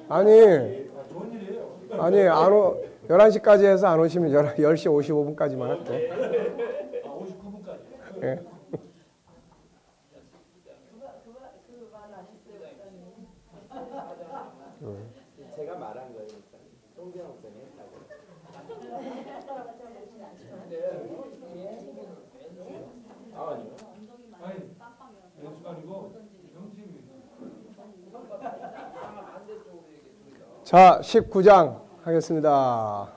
아니, 좋은 일이에요. 아니, 11시까지 해서 안 오시면 10시 55분까지만 할게. 아, 59분까지. 예. 제가 말한 거예요. 송기영 목사님 했다고. 아니요. 아니, 연수가 아니고 정팀입니다. 자, 19장 하겠습니다.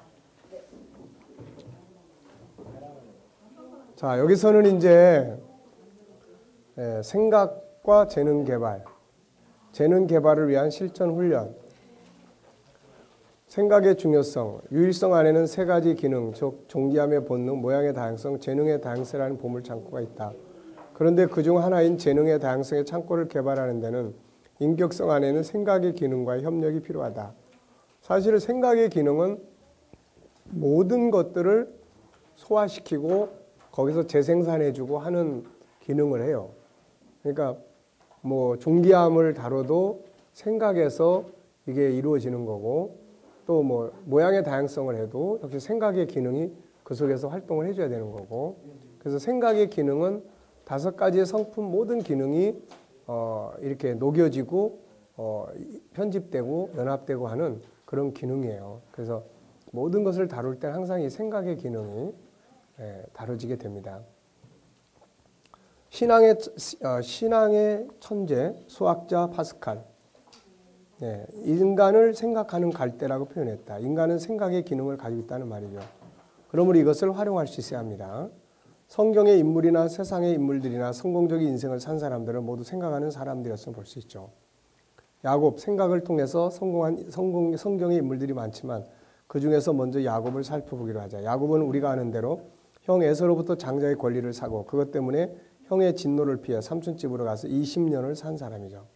자, 여기서는 이제 생각과 재능 개발을 위한 실전 훈련, 생각의 중요성, 유일성 안에는 세 가지 기능, 즉 존귀함의 본능, 모양의 다양성, 재능의 다양성이라는 보물 창고가 있다. 그런데 그중 하나인 재능의 다양성의 창고를 개발하는 데는 인격성 안에는 생각의 기능과의 협력이 필요하다. 사실 생각의 기능은 모든 것들을 소화시키고 거기서 재생산해주고 하는 기능을 해요. 그러니까 뭐 존귀함을 다뤄도 생각에서 이게 이루어지는 거고, 또 뭐 모양의 다양성을 해도 역시 생각의 기능이 그 속에서 활동을 해줘야 되는 거고, 그래서 생각의 기능은 5가지의 성품 모든 기능이 이렇게 녹여지고 편집되고 연합되고 하는 그런 기능이에요. 그래서 모든 것을 다룰 때 항상 이 생각의 기능이 다뤄지게 됩니다. 신앙의 천재 수학자 파스칼, 인간을 생각하는 갈대라고 표현했다. 인간은 생각의 기능을 가지고 있다는 말이죠. 그러므로 이것을 활용할 수 있어야 합니다. 성경의 인물이나 세상의 인물들이나 성공적인 인생을 산 사람들은 모두 생각하는 사람들이었음을 볼 수 있죠. 야곱, 생각을 통해서 성공한 성경의 인물들이 많지만 그 중에서 먼저 야곱을 살펴보기로 하자. 야곱은 우리가 아는 대로 형 에서로부터 장자의 권리를 사고 그것 때문에 형의 진노를 피해 삼촌집으로 가서 20년을 산 사람이죠.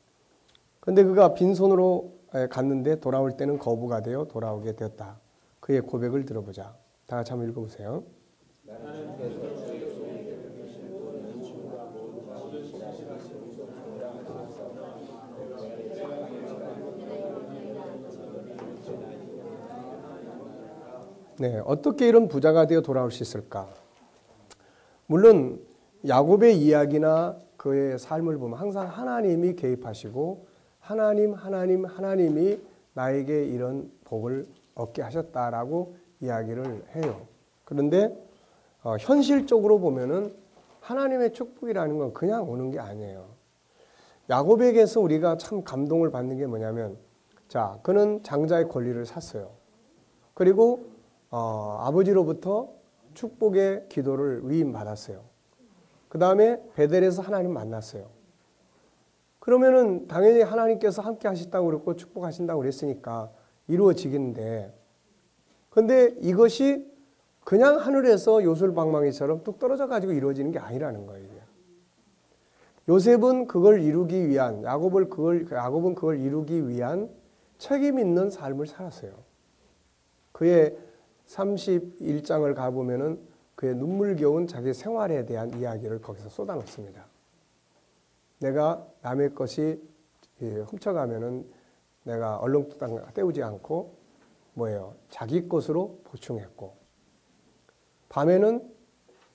그런데 그가 빈손으로 갔는데 돌아올 때는 거부가 되어 돌아오게 되었다. 그의 고백을 들어보자. 다 같이 한번 읽어보세요. 네, 어떻게 이런 부자가 되어 돌아올 수 있을까? 물론 야곱의 이야기나 그의 삶을 보면 항상 하나님이 개입하시고 하나님이 나에게 이런 복을 얻게 하셨다라고 이야기를 해요. 그런데 현실적으로 보면은 하나님의 축복이라는 건 그냥 오는 게 아니에요. 야곱에게서 우리가 참 감동을 받는 게 뭐냐면, 자, 그는 장자의 권리를 샀어요. 그리고 아버지로부터 축복의 기도를 위임받았어요. 그 다음에 베델에서 하나님 만났어요. 그러면은 당연히 하나님께서 함께 하셨다고 그랬고 축복하신다고 그랬으니까 이루어지겠는데, 근데 이것이 그냥 하늘에서 요술방망이처럼 뚝 떨어져 가지고 이루어지는 게 아니라는 거예요. 요셉은 그걸 이루기 위한, 야곱은 그걸 이루기 위한 책임 있는 삶을 살았어요. 그의 31장을 가보면은 그의 눈물겨운 자기 생활에 대한 이야기를 거기서 쏟아놓습니다. 내가 남의 것이 훔쳐가면은 내가 얼렁뚱땅 때우지 않고 자기 것으로 보충했고, 밤에는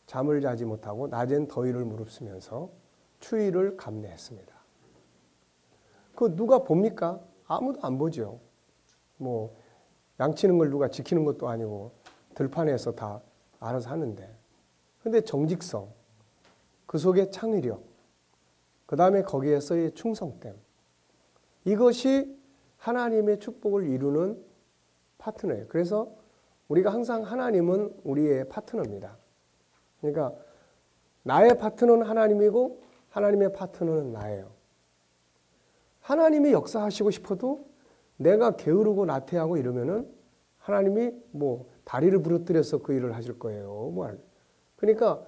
잠을 자지 못하고 낮엔 더위를 무릅쓰면서 추위를 감내했습니다. 그거 누가 봅니까? 아무도 안 보죠. 양치는 걸 누가 지키는 것도 아니고 들판에서 다 알아서 하는데. 근데 정직성, 그 속에 창의력, 그 다음에 거기에서의 충성됨, 이것이 하나님의 축복을 이루는 파트너예요. 그래서 우리가 항상 하나님은 우리의 파트너입니다. 그러니까 나의 파트너는 하나님이고 하나님의 파트너는 나예요. 하나님이 역사하시고 싶어도 내가 게으르고 나태하고 이러면은 하나님이 다리를 부러뜨려서 그 일을 하실 거예요. 그러니까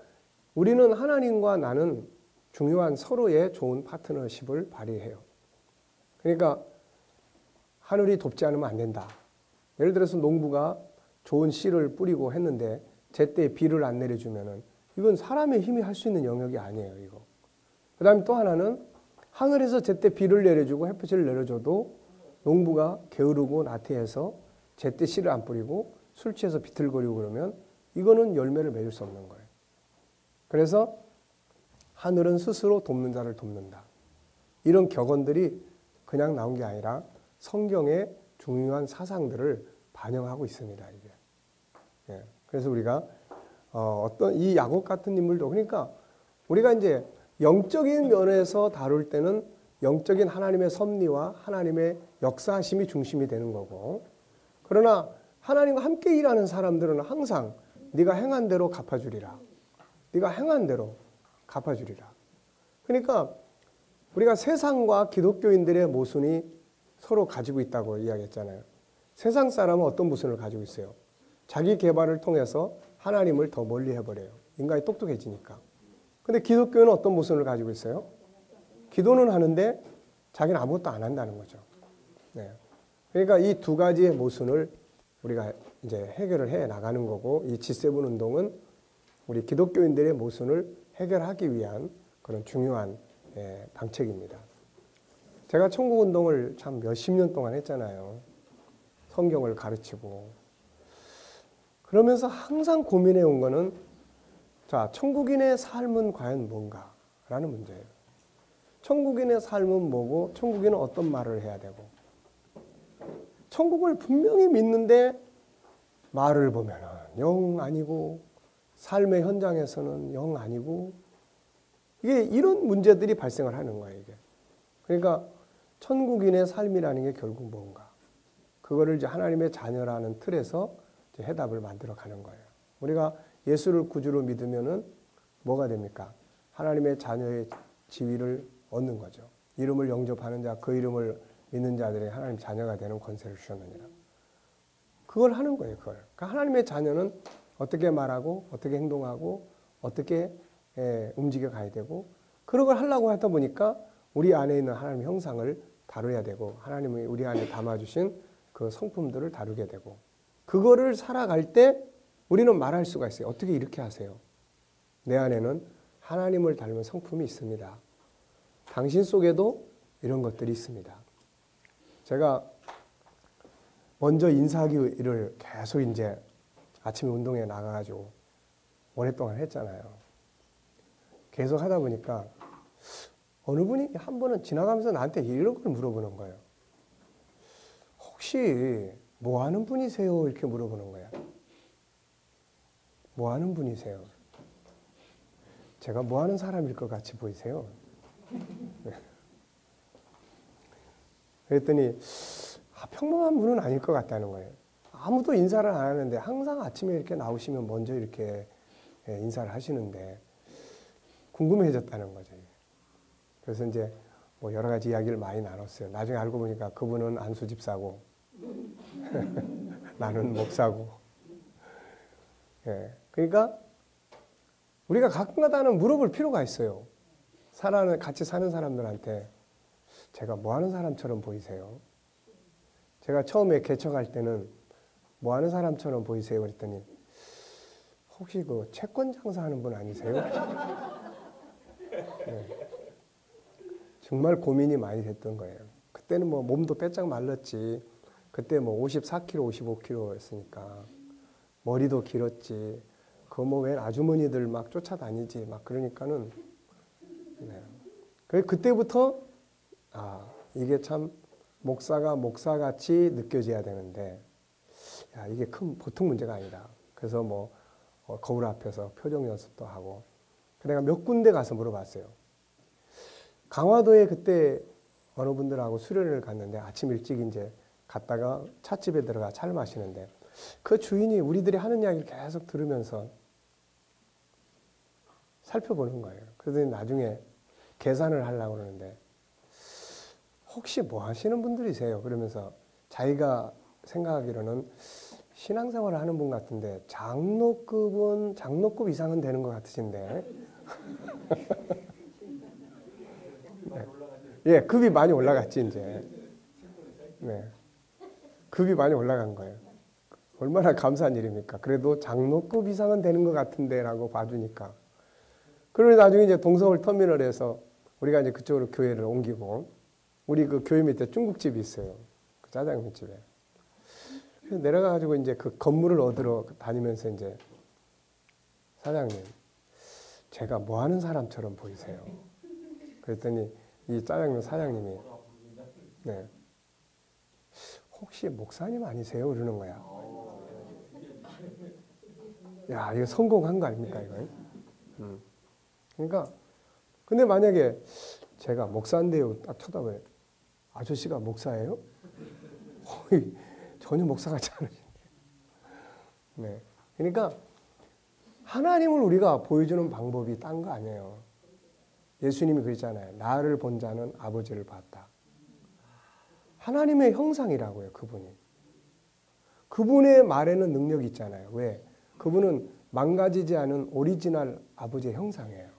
우리는 하나님과 나는 중요한 서로의 좋은 파트너십을 발휘해요. 그러니까 하늘이 돕지 않으면 안 된다. 예를 들어서 농부가 좋은 씨를 뿌리고 했는데 제때 비를 안 내려주면은 이건 사람의 힘이 할 수 있는 영역이 아니에요. 그 다음에 또 하나는 하늘에서 제때 비를 내려주고 햇빛을 내려줘도 농부가 게으르고 나태해서 제때 씨를 안 뿌리고 술 취해서 비틀거리고 그러면 이거는 열매를 맺을 수 없는 거예요. 그래서 하늘은 스스로 돕는 자를 돕는다. 이런 격언들이 그냥 나온 게 아니라 성경의 중요한 사상들을 반영하고 있습니다. 이게. 예. 그래서 우리가 어떤 이 야곱 같은 인물도 그러니까 우리가 이제 영적인 면에서 다룰 때는 영적인 하나님의 섭리와 하나님의 역사하심이 중심이 되는 거고, 그러나 하나님과 함께 일하는 사람들은 항상 네가 행한 대로 갚아주리라. 네가 행한 대로 갚아주리라. 그러니까 우리가 세상과 기독교인들의 모순이 서로 가지고 있다고 이야기했잖아요. 세상 사람은 어떤 모순을 가지고 있어요? 자기 개발을 통해서 하나님을 더 멀리 해버려요. 인간이 똑똑해지니까. 근데 기독교는 어떤 모순을 가지고 있어요? 기도는 하는데 자기는 아무것도 안 한다는 거죠. 네. 그러니까 이 두 가지의 모순을 우리가 이제 해결을 해 나가는 거고, 이 G7 운동은 우리 기독교인들의 모순을 해결하기 위한 그런 중요한 방책입니다. 제가 천국 운동을 참 몇십 년 동안 했잖아요. 성경을 가르치고. 그러면서 항상 고민해 온 거는, 자, 천국인의 삶은 과연 뭔가? 라는 문제예요. 천국인의 삶은 뭐고, 천국인은 어떤 말을 해야 되고. 천국을 분명히 믿는데 말을 보면은 영 아니고, 삶의 현장에서는 영 아니고, 이게 이런 문제들이 발생을 하는 거예요, 이게. 그러니까 천국인의 삶이라는 게 결국 뭔가? 그거를 이제 하나님의 자녀라는 틀에서 이제 해답을 만들어 가는 거예요. 우리가 예수를 구주로 믿으면은 뭐가 됩니까? 하나님의 자녀의 지위를 얻는 거죠. 이름을 영접하는 자, 그 이름을 믿는 자들이 하나님 자녀가 되는 권세를 주셨느니라. 그걸 하는 거예요, 그걸. 그러니까 하나님의 자녀는 어떻게 말하고, 어떻게 행동하고, 어떻게 움직여 가야 되고, 그런 걸 하려고 하다 보니까 우리 안에 있는 하나님의 형상을 다뤄야 되고, 하나님이 우리 안에 담아주신 그 성품들을 다루게 되고, 그거를 살아갈 때 우리는 말할 수가 있어요. 어떻게 이렇게 하세요? 내 안에는 하나님을 닮은 성품이 있습니다. 당신 속에도 이런 것들이 있습니다. 제가 먼저 인사하기를 계속 이제 아침에 운동에 나가가지고 오랫동안 했잖아요. 계속 하다 보니까 어느 분이 한 번은 지나가면서 나한테 이런 걸 물어보는 거예요. 혹시 뭐 하는 분이세요? 이렇게 물어보는 거예요. 뭐 하는 분이세요? 제가 뭐 하는 사람일 것 같이 보이세요? 그랬더니 평범한 분은 아닐 것 같다는 거예요. 아무도 인사를 안 하는데 항상 아침에 이렇게 나오시면 먼저 이렇게 인사를 하시는데 궁금해졌다는 거죠. 그래서 이제 뭐 여러 가지 이야기를 많이 나눴어요. 나중에 알고 보니까 그분은 안수 집사고 나는 목사고. 그러니까 우리가 가끔가다는 물어볼 필요가 있어요. 같이 사는 사람들한테 제가 뭐 하는 사람처럼 보이세요? 제가 처음에 개척할 때는 뭐 하는 사람처럼 보이세요? 그랬더니 혹시 그 채권 장사하는 분 아니세요? 정말 고민이 많이 됐던 거예요. 그때는 뭐 몸도 빼짝 말랐지. 그때 뭐 54kg, 55kg였으니까 머리도 길었지. 그 뭐 웬 아주머니들 막 쫓아다니지. 막 그러니까는 그때부터 이게 참 목사가 목사같이 느껴져야 되는데 이게 보통 문제가 아니다. 그래서 뭐 거울 앞에서 표정 연습도 하고 내가 몇 군데 가서 물어봤어요. 강화도에 그때 어느 분들하고 수련을 갔는데 아침 일찍 이제 갔다가 찻집에 들어가 차를 마시는데 그 주인이 우리들이 하는 이야기를 계속 들으면서 살펴보는 거예요. 그러더니 나중에 계산을 하려고 그러는데 혹시 뭐 하시는 분들이세요? 그러면서 자기가 생각하기로는 신앙생활을 하는 분 같은데 장로급 이상은 되는 것 같으신데 네. 급이 많이 올라갔지 이제. 네. 급이 많이 올라간 거예요. 얼마나 감사한 일입니까? 그래도 장로급 이상은 되는 것 같은데라고 봐주니까. 그러니 나중에 이제 동서울 터미널에서 우리가 이제 그쪽으로 교회를 옮기고 우리 그 교회 밑에 중국집이 있어요. 그 짜장면 집에. 그래서 내려가가지고 이제 그 건물을 얻으러 다니면서 이제 사장님, 제가 뭐 하는 사람처럼 보이세요? 그랬더니 이 짜장면 사장님이 네. 혹시 목사님 아니세요? 그러는 거야. 야, 이거 성공한 거 아닙니까, 이거? 그러니까, 근데 만약에 제가 목사인데요, 딱 쳐다봐요. 아저씨가 목사예요? 전혀 목사 같지 않으신데. 네. 그러니까, 하나님을 우리가 보여주는 방법이 딴 거 아니에요. 예수님이 그랬잖아요. 나를 본 자는 아버지를 봤다. 하나님의 형상이라고요, 그분이. 그분의 말에는 능력이 있잖아요. 왜? 그분은 망가지지 않은 오리지널 아버지의 형상이에요.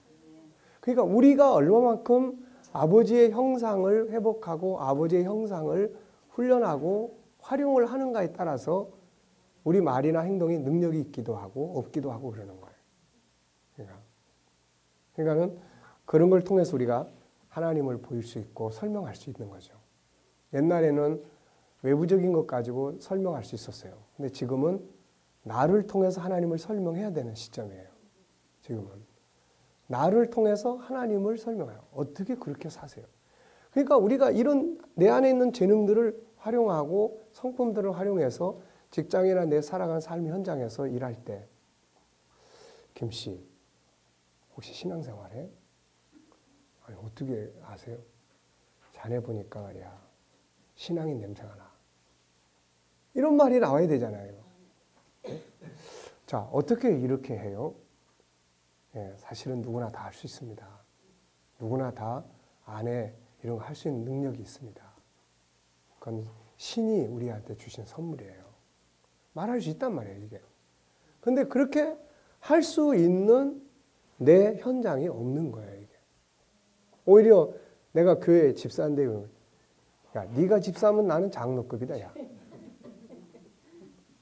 그러니까 우리가 얼마만큼 아버지의 형상을 회복하고 아버지의 형상을 훈련하고 활용을 하는가에 따라서 우리 말이나 행동에 능력이 있기도 하고 없기도 하고 그러는 거예요. 그러니까는 그런 걸 통해서 우리가 하나님을 보일 수 있고 설명할 수 있는 거죠. 옛날에는 외부적인 것 가지고 설명할 수 있었어요. 근데 지금은 나를 통해서 하나님을 설명해야 되는 시점이에요. 지금은. 나를 통해서 하나님을 설명해요. 어떻게 그렇게 사세요? 그러니까 우리가 이런 내 안에 있는 재능들을 활용하고 성품들을 활용해서 직장이나 내 살아가는 삶 현장에서 일할 때 김 씨, 혹시 신앙생활해? 아니, 어떻게 아세요? 자네 보니까 말이야. 신앙인 냄새가 나. 이런 말이 나와야 되잖아요. 네? 자, 어떻게 이렇게 해요? 예, 사실은 누구나 다 할 수 있습니다. 누구나 다 안에 이런 거 할 수 있는 능력이 있습니다. 그건 신이 우리한테 주신 선물이에요. 말할 수 있단 말이에요, 이게. 근데 그렇게 할 수 있는 내 현장이 없는 거예요, 이게. 오히려 내가 교회 집사인데, 야, 네가 집사면 나는 장로급이다, 야.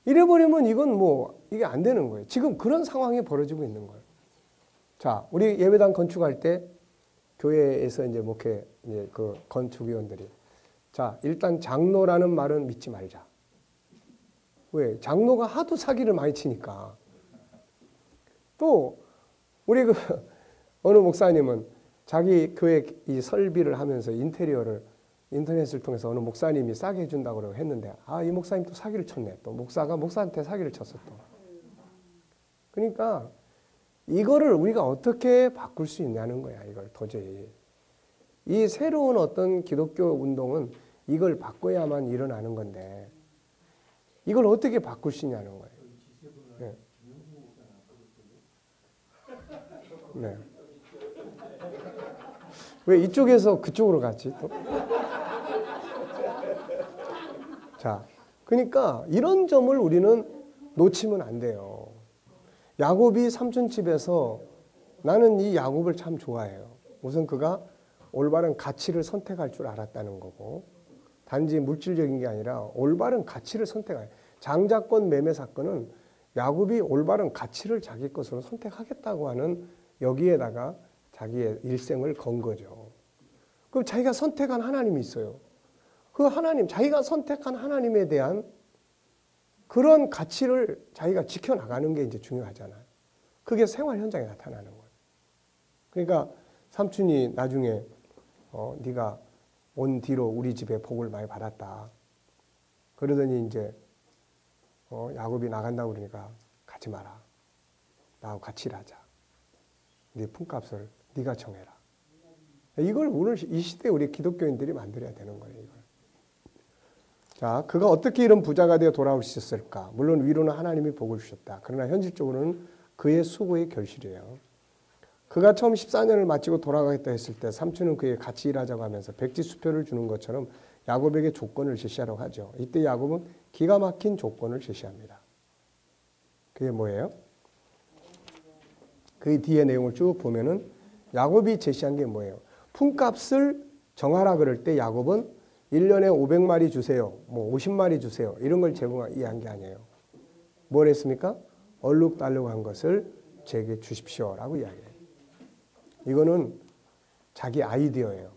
이래버리면 이건 뭐, 이게 안 되는 거예요. 지금 그런 상황이 벌어지고 있는 거예요. 자, 우리 예배당 건축할 때 교회에서 이제 목회, 이제 그 건축위원들이 자, 일단 장로라는 말은 믿지 말자. 왜? 장로가 하도 사기를 많이 치니까. 또, 우리 그, 어느 목사님은 자기 교회 이 설비를 하면서 인테리어를 인터넷을 통해서 어느 목사님이 싸게 해준다고 했는데, 아, 이 목사님 또 사기를 쳤네. 또 목사가 목사한테 사기를 쳤어, 또. 그러니까, 이거를 우리가 어떻게 바꿀 수 있냐는 거야, 이걸 도저히. 이 새로운 어떤 기독교 운동은 이걸 바꿔야만 일어나는 건데, 이걸 어떻게 바꿀 수 있냐는 거예요. 네. 네. 왜 이쪽에서 그쪽으로 갔지, 또? 자, 그러니까 이런 점을 우리는 놓치면 안 돼요. 야곱이 삼촌 집에서 나는 이 야곱을 참 좋아해요. 우선 그가 올바른 가치를 선택할 줄 알았다는 거고, 단지 물질적인 게 아니라 올바른 가치를 선택해요. 장자권 매매 사건은 야곱이 올바른 가치를 자기 것으로 선택하겠다고 하는 여기에다가 자기의 일생을 건 거죠. 그럼 자기가 선택한 하나님이 있어요. 그 하나님, 자기가 선택한 하나님에 대한 그런 가치를 자기가 지켜나가는 게 이제 중요하잖아요. 그게 생활 현장에 나타나는 거예요. 그러니까 삼촌이 나중에 네가 온 뒤로 우리 집에 복을 많이 받았다. 그러더니 이제 야곱이 나간다고 그러니까 가지 마라. 나하고 같이 일하자. 네 품값을 네가 정해라. 이걸 오늘 이 시대에 우리 기독교인들이 만들어야 되는 거예요. 이걸. 자, 그가 어떻게 이런 부자가 되어 돌아올 수 있었을까? 물론 위로는 하나님이 복을 주셨다. 그러나 현실적으로는 그의 수고의 결실이에요. 그가 처음 14년을 마치고 돌아가겠다 했을 때 삼촌은 그에게 같이 일하자고 하면서 백지수표를 주는 것처럼 야곱에게 조건을 제시하려고 하죠. 이때 야곱은 기가 막힌 조건을 제시합니다. 그게 뭐예요? 그 뒤에 내용을 쭉 보면은 야곱이 제시한 게 뭐예요? 품값을 정하라 그럴 때 야곱은 1년에 500마리 주세요. 뭐 50마리 주세요. 이런 걸 제공한 게 아니에요. 뭘 했습니까? 얼룩달룩한 것을 제게 주십시오라고 이야기해요. 이거는 자기 아이디어예요.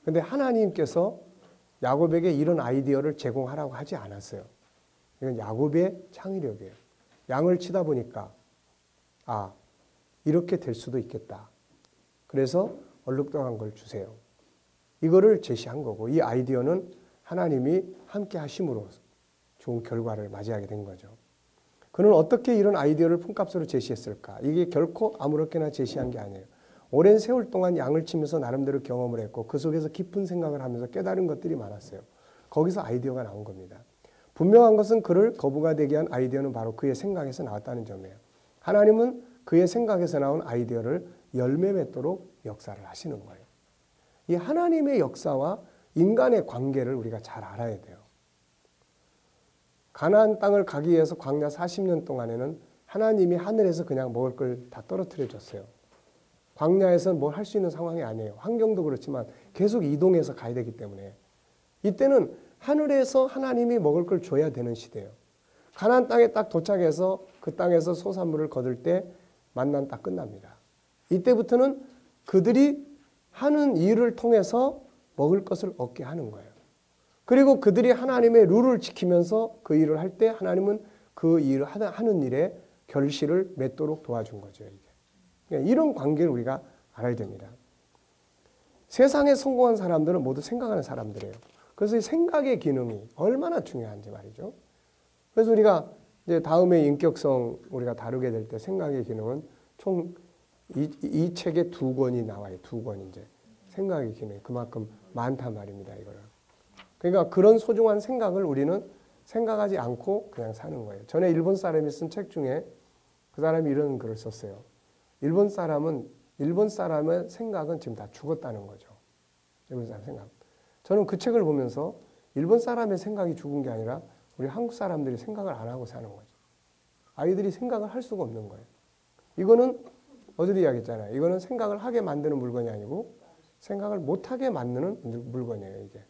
근데 하나님께서 야곱에게 이런 아이디어를 제공하라고 하지 않았어요. 이건 야곱의 창의력이에요. 양을 치다 보니까 이렇게 될 수도 있겠다. 그래서 얼룩덜한 걸 주세요. 이거를 제시한 거고 이 아이디어는 하나님이 함께 하심으로 좋은 결과를 맞이하게 된 거죠. 그는 어떻게 이런 아이디어를 품값으로 제시했을까? 이게 결코 아무렇게나 제시한 게 아니에요. 오랜 세월 동안 양을 치면서 나름대로 경험을 했고 그 속에서 깊은 생각을 하면서 깨달은 것들이 많았어요. 거기서 아이디어가 나온 겁니다. 분명한 것은 그를 거부가 되게 한 아이디어는 바로 그의 생각에서 나왔다는 점이에요. 하나님은 그의 생각에서 나온 아이디어를 열매 맺도록 역사를 하시는 거예요. 이 하나님의 역사와 인간의 관계를 우리가 잘 알아야 돼요. 가나안 땅을 가기 위해서 광야 40년 동안에는 하나님이 하늘에서 그냥 먹을 걸 다 떨어뜨려 줬어요. 광야에서는 뭘 할 수 있는 상황이 아니에요. 환경도 그렇지만 계속 이동해서 가야 되기 때문에 이때는 하늘에서 하나님이 먹을 걸 줘야 되는 시대예요. 가나안 땅에 딱 도착해서 그 땅에서 소산물을 거둘 때 만난 딱 끝납니다. 이때부터는 그들이 하는 일을 통해서 먹을 것을 얻게 하는 거예요. 그리고 그들이 하나님의 룰을 지키면서 그 일을 할 때 하나님은 그 일을 하는 일에 결실을 맺도록 도와준 거죠. 이게. 이런 관계를 우리가 알아야 됩니다. 세상에 성공한 사람들은 모두 생각하는 사람들이에요. 그래서 이 생각의 기능이 얼마나 중요한지 말이죠. 그래서 우리가 이제 다음에 인격성 우리가 다루게 될 때 생각의 기능은 총 이 책에 2권이 나와요. 2권 이제 생각의 기능이 그만큼 많단 말입니다. 이거를. 그러니까 그런 소중한 생각을 우리는 생각하지 않고 그냥 사는 거예요. 전에 일본 사람이 쓴 책 중에 그 사람이 이런 글을 썼어요. 일본 사람의 생각은 지금 다 죽었다는 거죠. 일본 사람 생각. 저는 그 책을 보면서 일본 사람의 생각이 죽은 게 아니라 우리 한국 사람들이 생각을 안 하고 사는 거죠. 아이들이 생각을 할 수가 없는 거예요. 이거는 어제도 이야기했잖아요. 이거는 생각을 하게 만드는 물건이 아니고 생각을 못하게 만드는 물건이에요. 이게.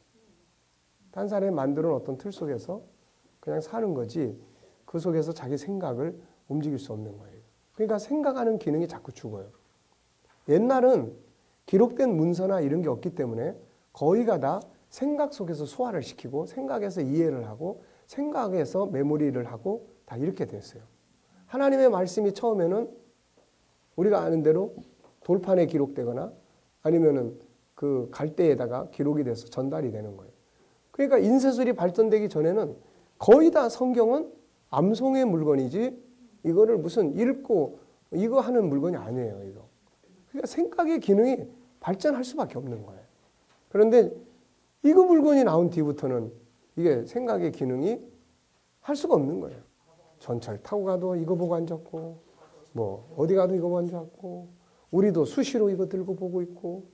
딴 사람이 만드는 어떤 틀 속에서 그냥 사는 거지 그 속에서 자기 생각을 움직일 수 없는 거예요. 그러니까 생각하는 기능이 자꾸 죽어요. 옛날은 기록된 문서나 이런 게 없기 때문에 거의가 다 생각 속에서 소화를 시키고 생각에서 이해를 하고 생각에서 메모리를 하고 다 이렇게 됐어요. 하나님의 말씀이 처음에는 우리가 아는 대로 돌판에 기록되거나 아니면은 그 갈대에다가 기록이 돼서 전달이 되는 거예요. 그러니까 인쇄술이 발전되기 전에는 거의 다 성경은 암송의 물건이지 이거를 무슨 읽고 이거 하는 물건이 아니에요. 이거. 그러니까 생각의 기능이 발전할 수밖에 없는 거예요. 그런데 이거 물건이 나온 뒤부터는 이게 생각의 기능이 할 수가 없는 거예요. 전철 타고 가도 이거 보고 앉았고 뭐 어디 가도 이거 보고 앉았고 우리도 수시로 이거 들고 보고 있고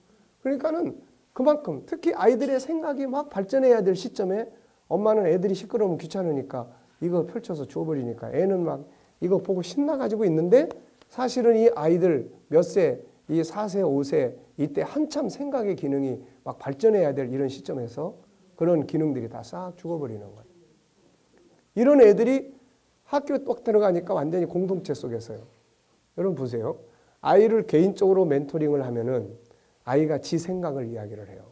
그러니까는 그만큼 특히 아이들의 생각이 막 발전해야 될 시점에 엄마는 애들이 시끄러우면 귀찮으니까 이거 펼쳐서 줘버리니까 애는 막 이거 보고 신나가지고 있는데 사실은 이 아이들 몇 세, 이 4세, 5세 이때 한참 생각의 기능이 막 발전해야 될 이런 시점에서 그런 기능들이 다 싹 죽어버리는 거예요. 이런 애들이 학교 딱 들어가니까 완전히 공동체 속에서요. 여러분 보세요. 아이를 개인적으로 멘토링을 하면은 아이가 지 생각을 이야기를 해요.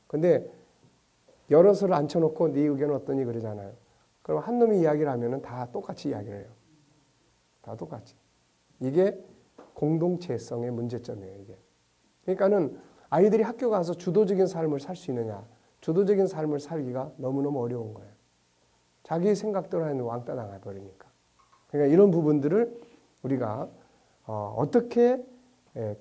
근데 여럿을 앉혀놓고 네 의견은 어떠니 그러잖아요. 그럼 한 놈이 이야기를 하면은 다 똑같이 이야기를 해요. 다 똑같이. 이게 공동체성의 문제점이에요. 이게. 그러니까는 아이들이 학교 가서 주도적인 삶을 살 수 있느냐. 주도적인 삶을 살기가 너무너무 어려운 거예요. 자기 생각대로 하는 왕따 당해버리니까. 그러니까 이런 부분들을 우리가 어떻게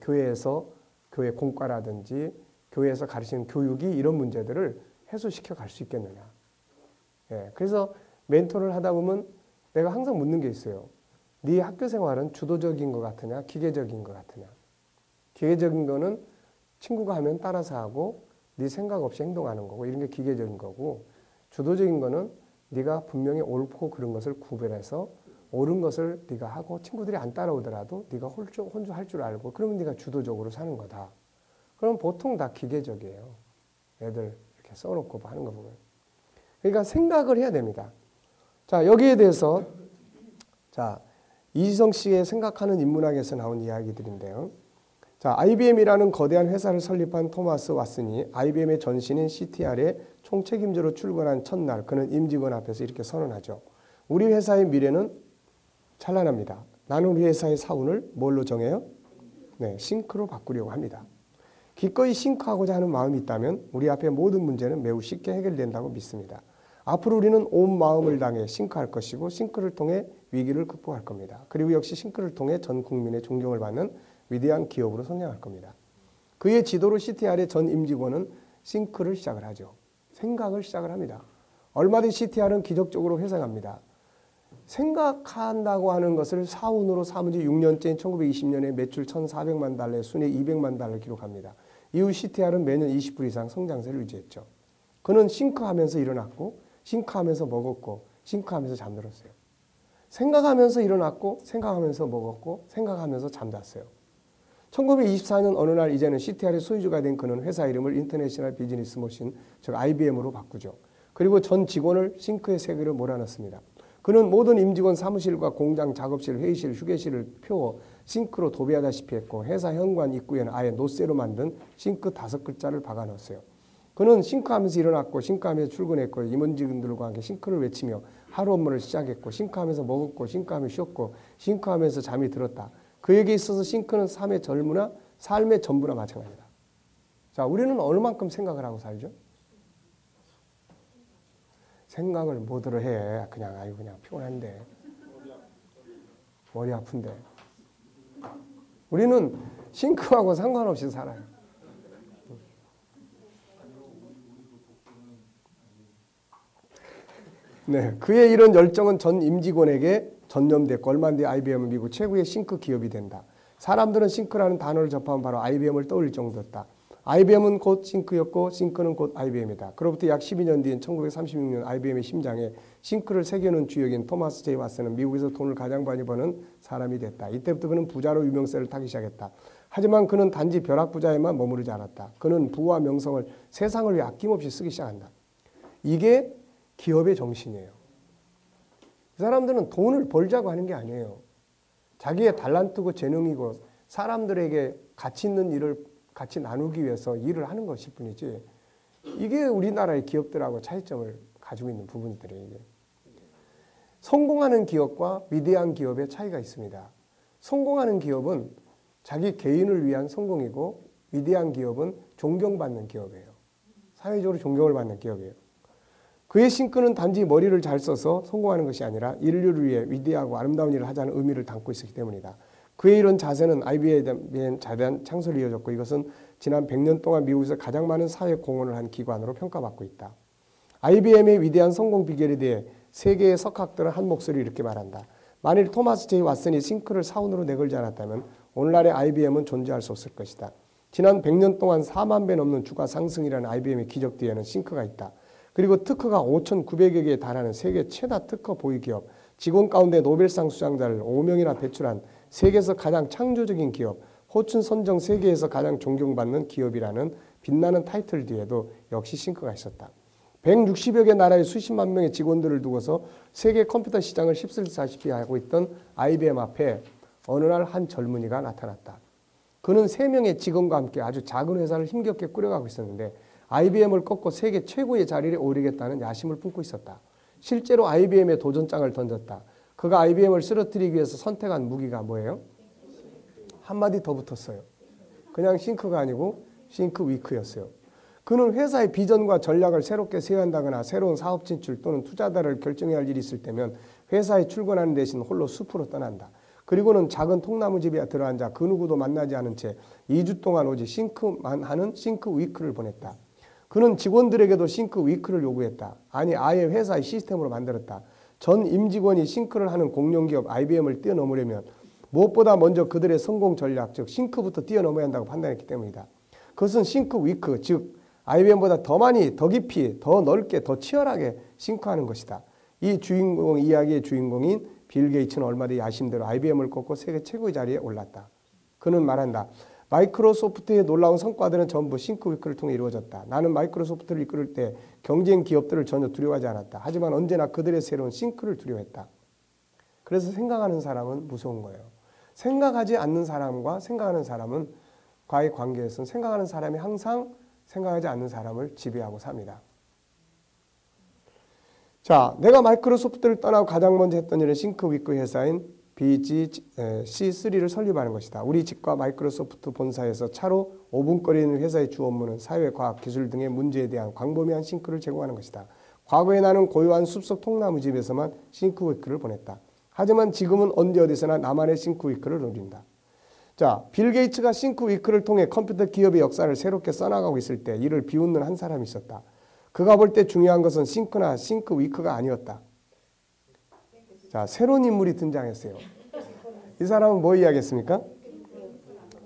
교회에서 교회 공과라든지 교회에서 가르치는 교육이 이런 문제들을 해소시켜 갈 수 있겠느냐. 그래서 멘토를 하다 보면 내가 항상 묻는 게 있어요. 네 학교 생활은 주도적인 것 같으냐, 기계적인 것 같으냐. 기계적인 거는 친구가 하면 따라서 하고 네 생각 없이 행동하는 거고 이런 게 기계적인 거고 주도적인 거는 네가 분명히 옳고 그런 것을 구별해서 옳은 것을 네가 하고 친구들이 안 따라오더라도 네가 혼주할 줄 알고 그러면 네가 주도적으로 사는 거다. 그럼 보통 다 기계적이에요. 애들 이렇게 써놓고 하는 거 보면. 그러니까 생각을 해야 됩니다. 자, 여기에 대해서 자, 이지성 씨의 생각하는 인문학에서 나온 이야기들인데요. 자, 자, IBM이라는 거대한 회사를 설립한 토마스 왓슨이 IBM의 전신인 CTR의 총책임자로 출근한 첫날 그는 임직원 앞에서 이렇게 선언하죠. 우리 회사의 미래는 찬란합니다. 나는 우리 회사의 사운을 뭘로 정해요? 네, 싱크로 바꾸려고 합니다. 기꺼이 싱크하고자 하는 마음이 있다면 우리 앞의 모든 문제는 매우 쉽게 해결된다고 믿습니다. 앞으로 우리는 온 마음을 다해 싱크할 것이고 싱크를 통해 위기를 극복할 겁니다. 그리고 역시 싱크를 통해 전 국민의 존경을 받는 위대한 기업으로 성장할 겁니다. 그의 지도로 CTR의 전 임직원은 싱크를 시작을 하죠. 생각을 시작을 합니다. 얼마 뒤 CTR은 기적적으로 회생합니다. 생각한다고 하는 것을 사운으로 삼은 지 6년째인 1920년에 매출 1,400만 달러에 순위 200만 달러를 기록합니다. 이후 CTR은 매년 20% 이상 성장세를 유지했죠. 그는 싱크하면서 일어났고 싱크하면서 먹었고 싱크하면서 잠들었어요. 생각하면서 일어났고 생각하면서 먹었고 생각하면서 잠잤어요. 1924년 어느 날 이제는 CTR의 소유주가 된 그는 회사 이름을 인터내셔널 비즈니스 머신, 즉 IBM으로 바꾸죠. 그리고 전 직원을 싱크의 세계로 몰아넣습니다. 그는 모든 임직원 사무실과 공장, 작업실, 회의실, 휴게실을 펴워 싱크로 도배하다시피 했고 회사 현관 입구에는 아예 노쇠로 만든 싱크 5글자를 박아 넣었어요. 그는 싱크하면서 일어났고 싱크하면서 출근했고 임원직원들과 함께 싱크를 외치며 하루 업무를 시작했고 싱크하면서 먹었고 싱크하면서 쉬었고 싱크하면서 잠이 들었다. 그에게 있어서 싱크는 삶의 전부나 마찬가지다. 자, 우리는 얼마만큼 생각을 하고 살죠? 생각을 뭐들을 해. 그냥 아이고 그냥 피곤한데. 머리 아픈데. 우리는 싱크하고 상관없이 살아요. 네, 그의 이런 열정은 전 임직원에게 전념됐고 얼마 뒤 IBM은 미국 최고의 싱크 기업이 된다. 사람들은 싱크라는 단어를 접하면 바로 IBM을 떠올릴 정도였다. IBM은 곧 싱크였고 싱크는 곧 IBM이다. 그로부터 약 12년 뒤인 1936년 IBM의 심장에 싱크를 새겨놓은 주역인 토마스 제이 왓슨은 미국에서 돈을 가장 많이 버는 사람이 됐다. 이때부터 그는 부자로 유명세를 타기 시작했다. 하지만 그는 단지 벼락부자에만 머무르지 않았다. 그는 부와 명성을 세상을 위해 아낌없이 쓰기 시작한다. 이게 기업의 정신이에요. 이 사람들은 돈을 벌자고 하는 게 아니에요. 자기의 달란트고 재능이고 사람들에게 가치 있는 일을 같이 나누기 위해서 일을 하는 것일 뿐이지 이게 우리나라의 기업들하고 차이점을 가지고 있는 부분들이에요. 성공하는 기업과 위대한 기업의 차이가 있습니다. 성공하는 기업은 자기 개인을 위한 성공이고 위대한 기업은 존경받는 기업이에요. 사회적으로 존경을 받는 기업이에요. 그의 싱크는 단지 머리를 잘 써서 성공하는 것이 아니라 인류를 위해 위대하고 아름다운 일을 하자는 의미를 담고 있었기 때문이다. 그의 이런 자세는 IBM의 자대한 창설을 이어졌고 이것은 지난 100년 동안 미국에서 가장 많은 사회 공헌을 한 기관으로 평가받고 있다. IBM의 위대한 성공 비결에 대해 세계의 석학들은 한 목소리로 이렇게 말한다. 만일 토마스 제이 왓슨이 싱크를 사운으로 내걸지 않았다면 오늘날의 IBM은 존재할 수 없을 것이다. 지난 100년 동안 4만 배 넘는 주가 상승이라는 IBM의 기적 뒤에는 싱크가 있다. 그리고 특허가 5,900여 개에 달하는 세계 최다 특허 보유 기업, 직원 가운데 노벨상 수상자를 5명이나 배출한 세계에서 가장 창조적인 기업, 호춘 선정 세계에서 가장 존경받는 기업이라는 빛나는 타이틀 뒤에도 역시 싱크가 있었다. 160여 개 나라의 수십만 명의 직원들을 두고서 세계 컴퓨터 시장을 휩쓸다시피 하고 있던 IBM 앞에 어느 날 한 젊은이가 나타났다. 그는 3명의 직원과 함께 아주 작은 회사를 힘겹게 꾸려가고 있었는데 IBM을 꺾고 세계 최고의 자리에 오르겠다는 야심을 품고 있었다. 실제로 IBM에 도전장을 던졌다. 그가 IBM을 쓰러뜨리기 위해서 선택한 무기가 뭐예요? 한마디 더 붙었어요. 그냥 싱크가 아니고 싱크 위크였어요. 그는 회사의 비전과 전략을 새롭게 세워한다거나 새로운 사업 진출 또는 투자자를 결정해야 할 일이 있을 때면 회사에 출근하는 대신 홀로 숲으로 떠난다. 그리고는 작은 통나무집에 들어앉아 그 누구도 만나지 않은 채 2주 동안 오직 싱크만 하는 싱크 위크를 보냈다. 그는 직원들에게도 싱크 위크를 요구했다. 아니 아예 회사의 시스템으로 만들었다. 전 임직원이 싱크를 하는 공룡기업 IBM을 뛰어넘으려면 무엇보다 먼저 그들의 성공 전략, 즉 싱크부터 뛰어넘어야 한다고 판단했기 때문이다. 그것은 싱크 위크, 즉 IBM보다 더 많이, 더 깊이, 더 넓게, 더 치열하게 싱크하는 것이다. 이 이야기의 주인공인 빌 게이츠는 얼마 뒤 야심대로 IBM을 꺾고 세계 최고의 자리에 올랐다. 그는 말한다. 마이크로소프트의 놀라운 성과들은 전부 싱크 위크를 통해 이루어졌다. 나는 마이크로소프트를 이끌 때 경쟁 기업들을 전혀 두려워하지 않았다. 하지만 언제나 그들의 새로운 싱크를 두려워했다. 그래서 생각하는 사람은 무서운 거예요. 생각하지 않는 사람과 생각하는 사람은 과의 관계에서는 생각하는 사람이 항상 생각하지 않는 사람을 지배하고 삽니다. 자, 내가 마이크로소프트를 떠나고 가장 먼저 했던 일은 싱크위크 회사인 BGC3를 설립하는 것이다. 우리 집과 마이크로소프트 본사에서 차로 5분 거리에 있는 회사의 주 업무는 사회, 과학, 기술 등의 문제에 대한 광범위한 싱크를 제공하는 것이다. 과거에 나는 고요한 숲속 통나무집에서만 싱크위크를 보냈다. 하지만 지금은 언제 어디서나 나만의 싱크위크를 누린다. 자, 빌 게이츠가 싱크위크를 통해 컴퓨터 기업의 역사를 새롭게 써나가고 있을 때 이를 비웃는 한 사람이 있었다. 그가 볼 때 중요한 것은 싱크나 싱크위크가 아니었다. 자, 새로운 인물이 등장했어요. 이 사람은 뭐 이야기했습니까?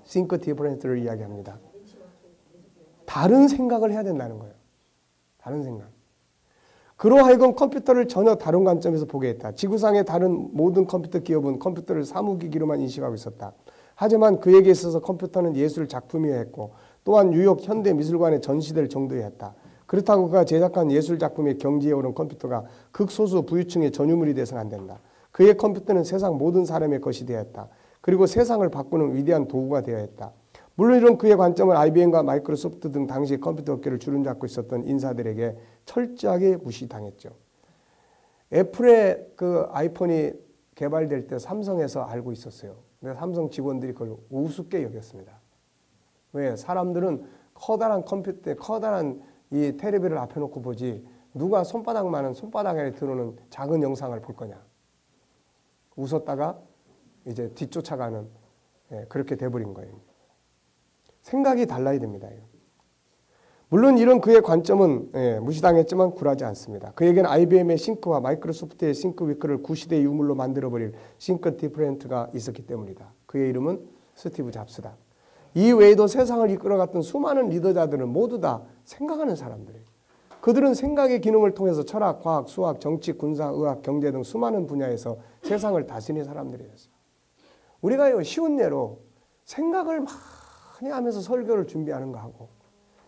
싱크 디퍼런스를 이야기합니다. 다른 생각을 해야 된다는 거예요. 다른 생각. 그로 하여금 컴퓨터를 전혀 다른 관점에서 보게 했다. 지구상의 다른 모든 컴퓨터 기업은 컴퓨터를 사무기기로만 인식하고 있었다. 하지만 그에게 있어서 컴퓨터는 예술 작품이어야 했고 또한 뉴욕 현대미술관에 전시될 정도여야 했다. 그렇다고 그가 제작한 예술 작품의 경지에 오른 컴퓨터가 극소수 부유층의 전유물이 돼서는 안 된다. 그의 컴퓨터는 세상 모든 사람의 것이 되어야 했다. 그리고 세상을 바꾸는 위대한 도구가 되어야 했다. 물론 이런 그의 관점은 IBM과 마이크로소프트 등 당시 컴퓨터 업계를 주름잡고 있었던 인사들에게 철저하게 무시당했죠. 애플의 그 아이폰이 개발될 때 삼성에서 알고 있었어요. 근데 삼성 직원들이 그걸 우습게 여겼습니다. 왜? 사람들은 커다란 컴퓨터에 커다란 이 테레비를 앞에 놓고 보지 누가 손바닥만한 손바닥 안에 들어오는 작은 영상을 볼 거냐. 웃었다가 이제 뒤쫓아가는 그렇게 돼버린 거예요. 생각이 달라야 됩니다. 물론 이런 그의 관점은 무시당했지만 굴하지 않습니다. 그에게는 IBM의 싱크와 마이크로소프트의 싱크위크를 구시대의 유물로 만들어버릴 싱크 디퍼런트가 있었기 때문이다. 그의 이름은 스티브 잡스다. 이 외에도 세상을 이끌어갔던 수많은 리더자들은 모두 다 생각하는 사람들이에요. 그들은 생각의 기능을 통해서 철학, 과학, 수학, 정치, 군사, 의학, 경제 등 수많은 분야에서 세상을 다스리는 사람들이었어요. 우리가 쉬운 예로 생각을 많이 하면서 설교를 준비하는 거하고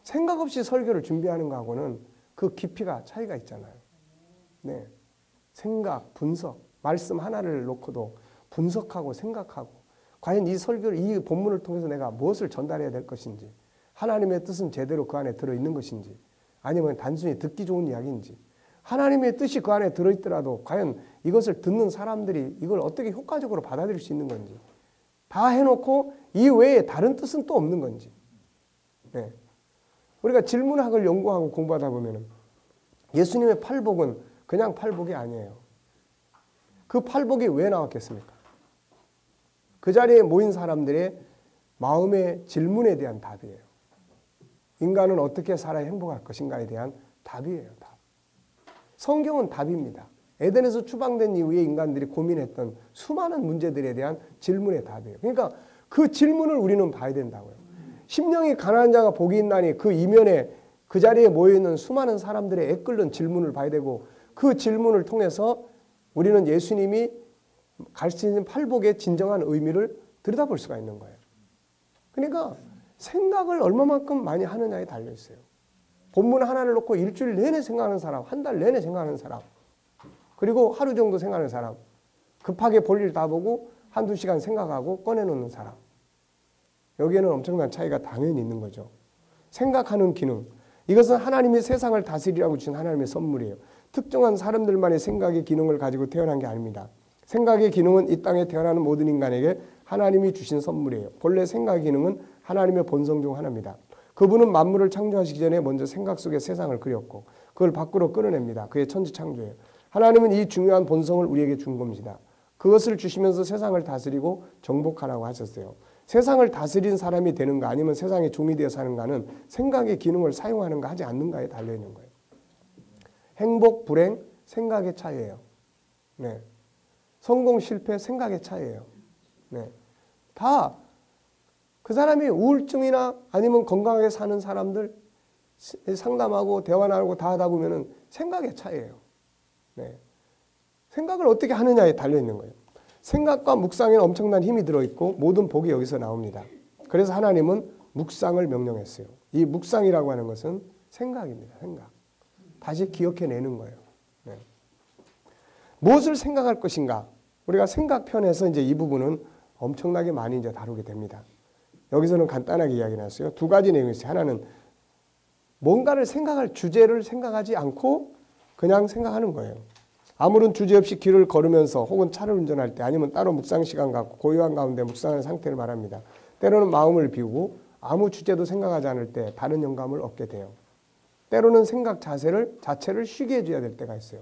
생각 없이 설교를 준비하는 거하고는 그 깊이가 차이가 있잖아요. 네. 생각, 분석, 말씀 하나를 놓고도 분석하고 생각하고 과연 이 설교를, 이 본문을 통해서 내가 무엇을 전달해야 될 것인지, 하나님의 뜻은 제대로 그 안에 들어있는 것인지, 아니면 단순히 듣기 좋은 이야기인지, 하나님의 뜻이 그 안에 들어있더라도 과연 이것을 듣는 사람들이 이걸 어떻게 효과적으로 받아들일 수 있는 건지, 다 해놓고 이 외에 다른 뜻은 또 없는 건지. 네. 우리가 질문학을 연구하고 공부하다 보면 예수님의 팔복은 그냥 팔복이 아니에요. 그 팔복이 왜 나왔겠습니까? 그 자리에 모인 사람들의 마음의 질문에 대한 답이에요. 인간은 어떻게 살아야 행복할 것인가에 대한 답이에요. 답. 성경은 답입니다. 에덴에서 추방된 이후에 인간들이 고민했던 수많은 문제들에 대한 질문의 답이에요. 그러니까 그 질문을 우리는 봐야 된다고요. 심령이 가난한 자가 복이 있나니 그 이면에 그 자리에 모여있는 수많은 사람들의 애끓는 질문을 봐야 되고 그 질문을 통해서 우리는 예수님이 가르치는 팔복의 진정한 의미를 들여다볼 수가 있는 거예요. 그러니까 생각을 얼마만큼 많이 하느냐에 달려있어요. 본문 하나를 놓고 일주일 내내 생각하는 사람, 한 달 내내 생각하는 사람, 그리고 하루 정도 생각하는 사람, 급하게 볼일 다 보고 한두 시간 생각하고 꺼내놓는 사람. 여기에는 엄청난 차이가 당연히 있는 거죠. 생각하는 기능. 이것은 하나님이 세상을 다스리라고 주신 하나님의 선물이에요. 특정한 사람들만의 생각의 기능을 가지고 태어난 게 아닙니다. 생각의 기능은 이 땅에 태어나는 모든 인간에게 하나님이 주신 선물이에요. 본래 생각의 기능은 하나님의 본성 중 하나입니다. 그분은 만물을 창조하시기 전에 먼저 생각 속에 세상을 그렸고 그걸 밖으로 끌어냅니다. 그의 천지창조예요. 하나님은 이 중요한 본성을 우리에게 준 겁니다. 그것을 주시면서 세상을 다스리고 정복하라고 하셨어요. 세상을 다스린 사람이 되는가 아니면 세상의 종이 되어 사는가는 생각의 기능을 사용하는가 하지 않는가에 달려있는 거예요. 행복, 불행, 생각의 차이예요. 네. 성공, 실패, 생각의 차이예요. 네. 다 그 사람이 우울증이나 아니면 건강하게 사는 사람들 상담하고 대화 나누고 다 하다 보면은 생각의 차이예요. 네. 생각을 어떻게 하느냐에 달려있는 거예요. 생각과 묵상에는 엄청난 힘이 들어있고 모든 복이 여기서 나옵니다. 그래서 하나님은 묵상을 명령했어요. 이 묵상이라고 하는 것은 생각입니다. 생각. 다시 기억해내는 거예요. 네. 무엇을 생각할 것인가? 우리가 생각편에서 이제 이 부분은 엄청나게 많이 이제 다루게 됩니다. 여기서는 간단하게 이야기 나왔어요. 두 가지 내용이 있어요. 하나는 뭔가를 생각할 주제를 생각하지 않고 그냥 생각하는 거예요. 아무런 주제 없이 길을 걸으면서 혹은 차를 운전할 때 아니면 따로 묵상 시간 갖고 고요한 가운데 묵상하는 상태를 말합니다. 때로는 마음을 비우고 아무 주제도 생각하지 않을 때 다른 영감을 얻게 돼요. 때로는 생각 자체를 쉬게 해줘야 될 때가 있어요.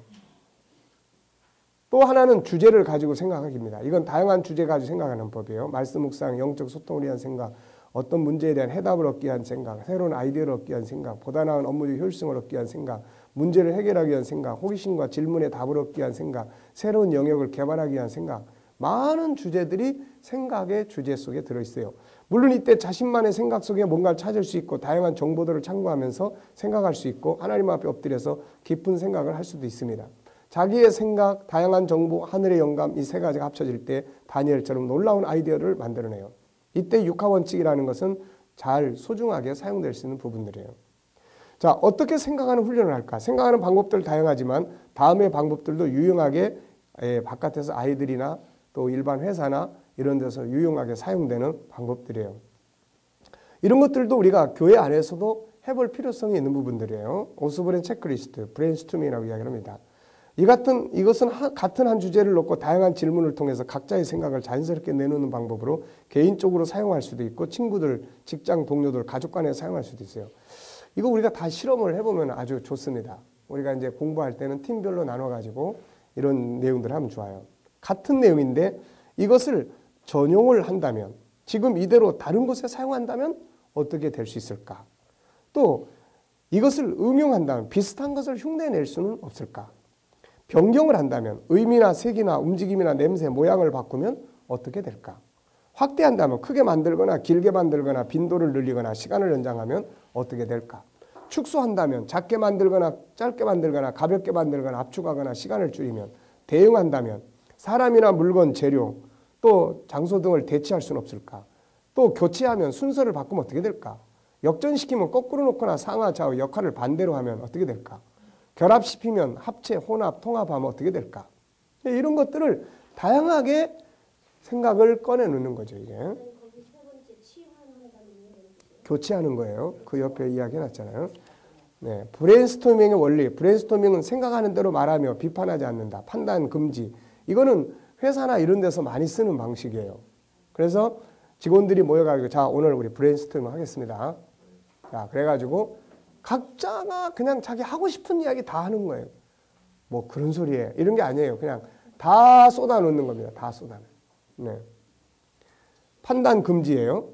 또 하나는 주제를 가지고 생각하기입니다. 이건 다양한 주제 가지고 생각하는 법이에요. 말씀 묵상, 영적 소통을 위한 생각, 어떤 문제에 대한 해답을 얻기 위한 생각, 새로운 아이디어를 얻기 위한 생각, 보다 나은 업무의 효율성을 얻기 위한 생각, 문제를 해결하기 위한 생각, 호기심과 질문에 답을 얻기 위한 생각, 새로운 영역을 개발하기 위한 생각, 많은 주제들이 생각의 주제 속에 들어있어요. 물론 이때 자신만의 생각 속에 뭔가를 찾을 수 있고 다양한 정보들을 참고하면서 생각할 수 있고 하나님 앞에 엎드려서 깊은 생각을 할 수도 있습니다. 자기의 생각, 다양한 정보, 하늘의 영감 이 세 가지가 합쳐질 때 다니엘처럼 놀라운 아이디어를 만들어내요. 이때 육하원칙이라는 것은 잘 소중하게 사용될 수 있는 부분들이에요. 자, 어떻게 생각하는 훈련을 할까? 생각하는 방법들 다양하지만 다음의 방법들도 유용하게 바깥에서 아이들이나 또 일반 회사나 이런 데서 유용하게 사용되는 방법들이에요. 이런 것들도 우리가 교회 안에서도 해볼 필요성이 있는 부분들이에요. 오스브렌 체크리스트, 브레인스토밍이라고 이야기합니다. 이것은 같은 한 주제를 놓고 다양한 질문을 통해서 각자의 생각을 자연스럽게 내놓는 방법으로 개인적으로 사용할 수도 있고 친구들, 직장 동료들, 가족 간에 사용할 수도 있어요. 이거 우리가 다 실험을 해보면 아주 좋습니다. 우리가 이제 공부할 때는 팀별로 나눠가지고 이런 내용들을 하면 좋아요. 같은 내용인데 이것을 전용을 한다면, 지금 이대로 다른 곳에 사용한다면 어떻게 될 수 있을까? 또 이것을 응용한다면 비슷한 것을 흉내낼 수는 없을까? 변경을 한다면 의미나 색이나 움직임이나 냄새, 모양을 바꾸면 어떻게 될까? 확대한다면 크게 만들거나 길게 만들거나 빈도를 늘리거나 시간을 연장하면 어떻게 될까? 축소한다면 작게 만들거나 짧게 만들거나 가볍게 만들거나 압축하거나 시간을 줄이면, 대응한다면 사람이나 물건, 재료, 또 장소 등을 대체할 수는 없을까? 또 교체하면 순서를 바꾸면 어떻게 될까? 역전시키면 거꾸로 놓거나 상하, 좌우 역할을 반대로 하면 어떻게 될까? 결합시키면 합체, 혼합, 통합하면 어떻게 될까? 이런 것들을 다양하게 생각을 꺼내놓는 거죠. 이게 교체하는 거예요. 그 옆에 이야기해놨잖아요. 네, 브레인스토밍의 원리. 브레인스토밍은 생각하는 대로 말하며 비판하지 않는다. 판단 금지. 이거는 회사나 이런 데서 많이 쓰는 방식이에요. 그래서 직원들이 모여가지고 자, 오늘 우리 브레인스토밍 하겠습니다. 자, 그래가지고 각자가 그냥 자기 하고 싶은 이야기 다 하는 거예요. 뭐 그런 소리에 이런 게 아니에요. 그냥 다 쏟아놓는 겁니다. 다 쏟아내. 네. 판단 금지예요.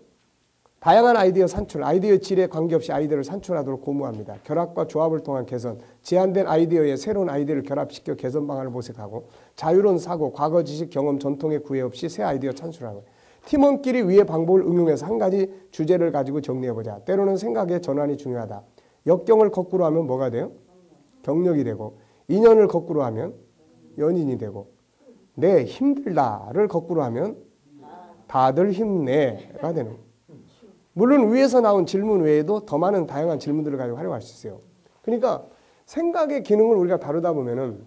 다양한 아이디어 산출, 아이디어 질에 관계없이 아이디어를 산출하도록 고무합니다. 결합과 조합을 통한 개선, 제한된 아이디어에 새로운 아이디어를 결합시켜 개선 방안을 모색하고, 자유로운 사고, 과거 지식, 경험, 전통의 구애 없이 새 아이디어 창출하고, 팀원끼리 위의 방법을 응용해서 한 가지 주제를 가지고 정리해보자. 때로는 생각의 전환이 중요하다. 역경을 거꾸로 하면 뭐가 돼요? 경력이 되고, 인연을 거꾸로 하면 연인이 되고, 내 힘들다를 거꾸로 하면 다들 힘내가 되는 거예요. 물론 위에서 나온 질문 외에도 더 많은 다양한 질문들을 가지고 활용할 수 있어요. 그러니까 생각의 기능을 우리가 다루다 보면은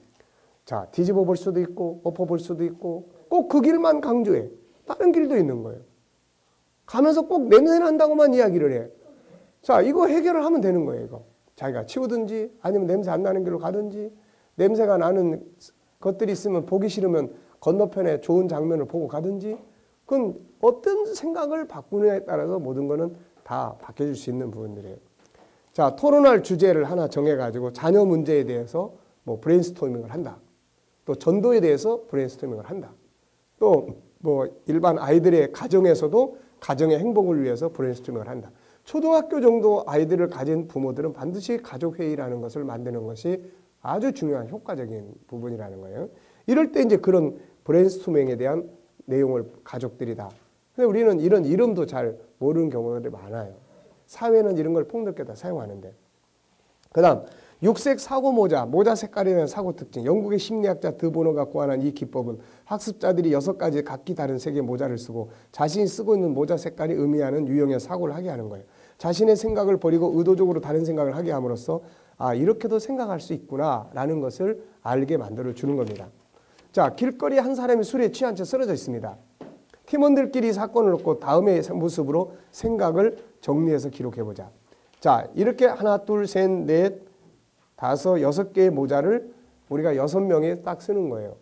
자, 뒤집어 볼 수도 있고 엎어 볼 수도 있고 꼭 그 길만 강조해. 다른 길도 있는 거예요. 가면서 꼭 냄새 난다고만 이야기를 해. 자, 이거 해결을 하면 되는 거예요. 이거 자기가 치우든지 아니면 냄새 안 나는 길로 가든지, 냄새가 나는 것들이 있으면 보기 싫으면 건너편에 좋은 장면을 보고 가든지, 그건 어떤 생각을 바꾸느냐에 따라서 모든 거는 다 바뀌어질 수 있는 부분들이에요. 자, 토론할 주제를 하나 정해가지고 자녀 문제에 대해서 뭐 브레인스토밍을 한다. 또 전도에 대해서 브레인스토밍을 한다. 또 뭐 일반 아이들의 가정에서도 가정의 행복을 위해서 브레인스토밍을 한다. 초등학교 정도 아이들을 가진 부모들은 반드시 가족회의라는 것을 만드는 것이 아주 중요한 효과적인 부분이라는 거예요. 이럴 때 이제 그런 브레인스토밍에 대한 내용을 가족들이 다. 근데 우리는 이런 이름도 잘 모르는 경우들이 많아요. 사회는 이런 걸 폭넓게 다 사용하는데. 그 다음, 육색 사고 모자 색깔에 대한 사고 특징. 영국의 심리학자 드보너가 고안한 이 기법은 학습자들이 6가지 각기 다른 색의 모자를 쓰고 자신이 쓰고 있는 모자 색깔이 의미하는 유형의 사고를 하게 하는 거예요. 자신의 생각을 버리고 의도적으로 다른 생각을 하게 함으로써 아, 이렇게도 생각할 수 있구나 라는 것을 알게 만들어 주는 겁니다. 자, 길거리에 한 사람이 술에 취한 채 쓰러져 있습니다. 팀원들끼리 사건을 놓고 다음의 모습으로 생각을 정리해서 기록해보자. 자, 이렇게 하나, 둘, 셋, 넷, 다섯, 6개의 모자를 우리가 6명이 딱 쓰는 거예요.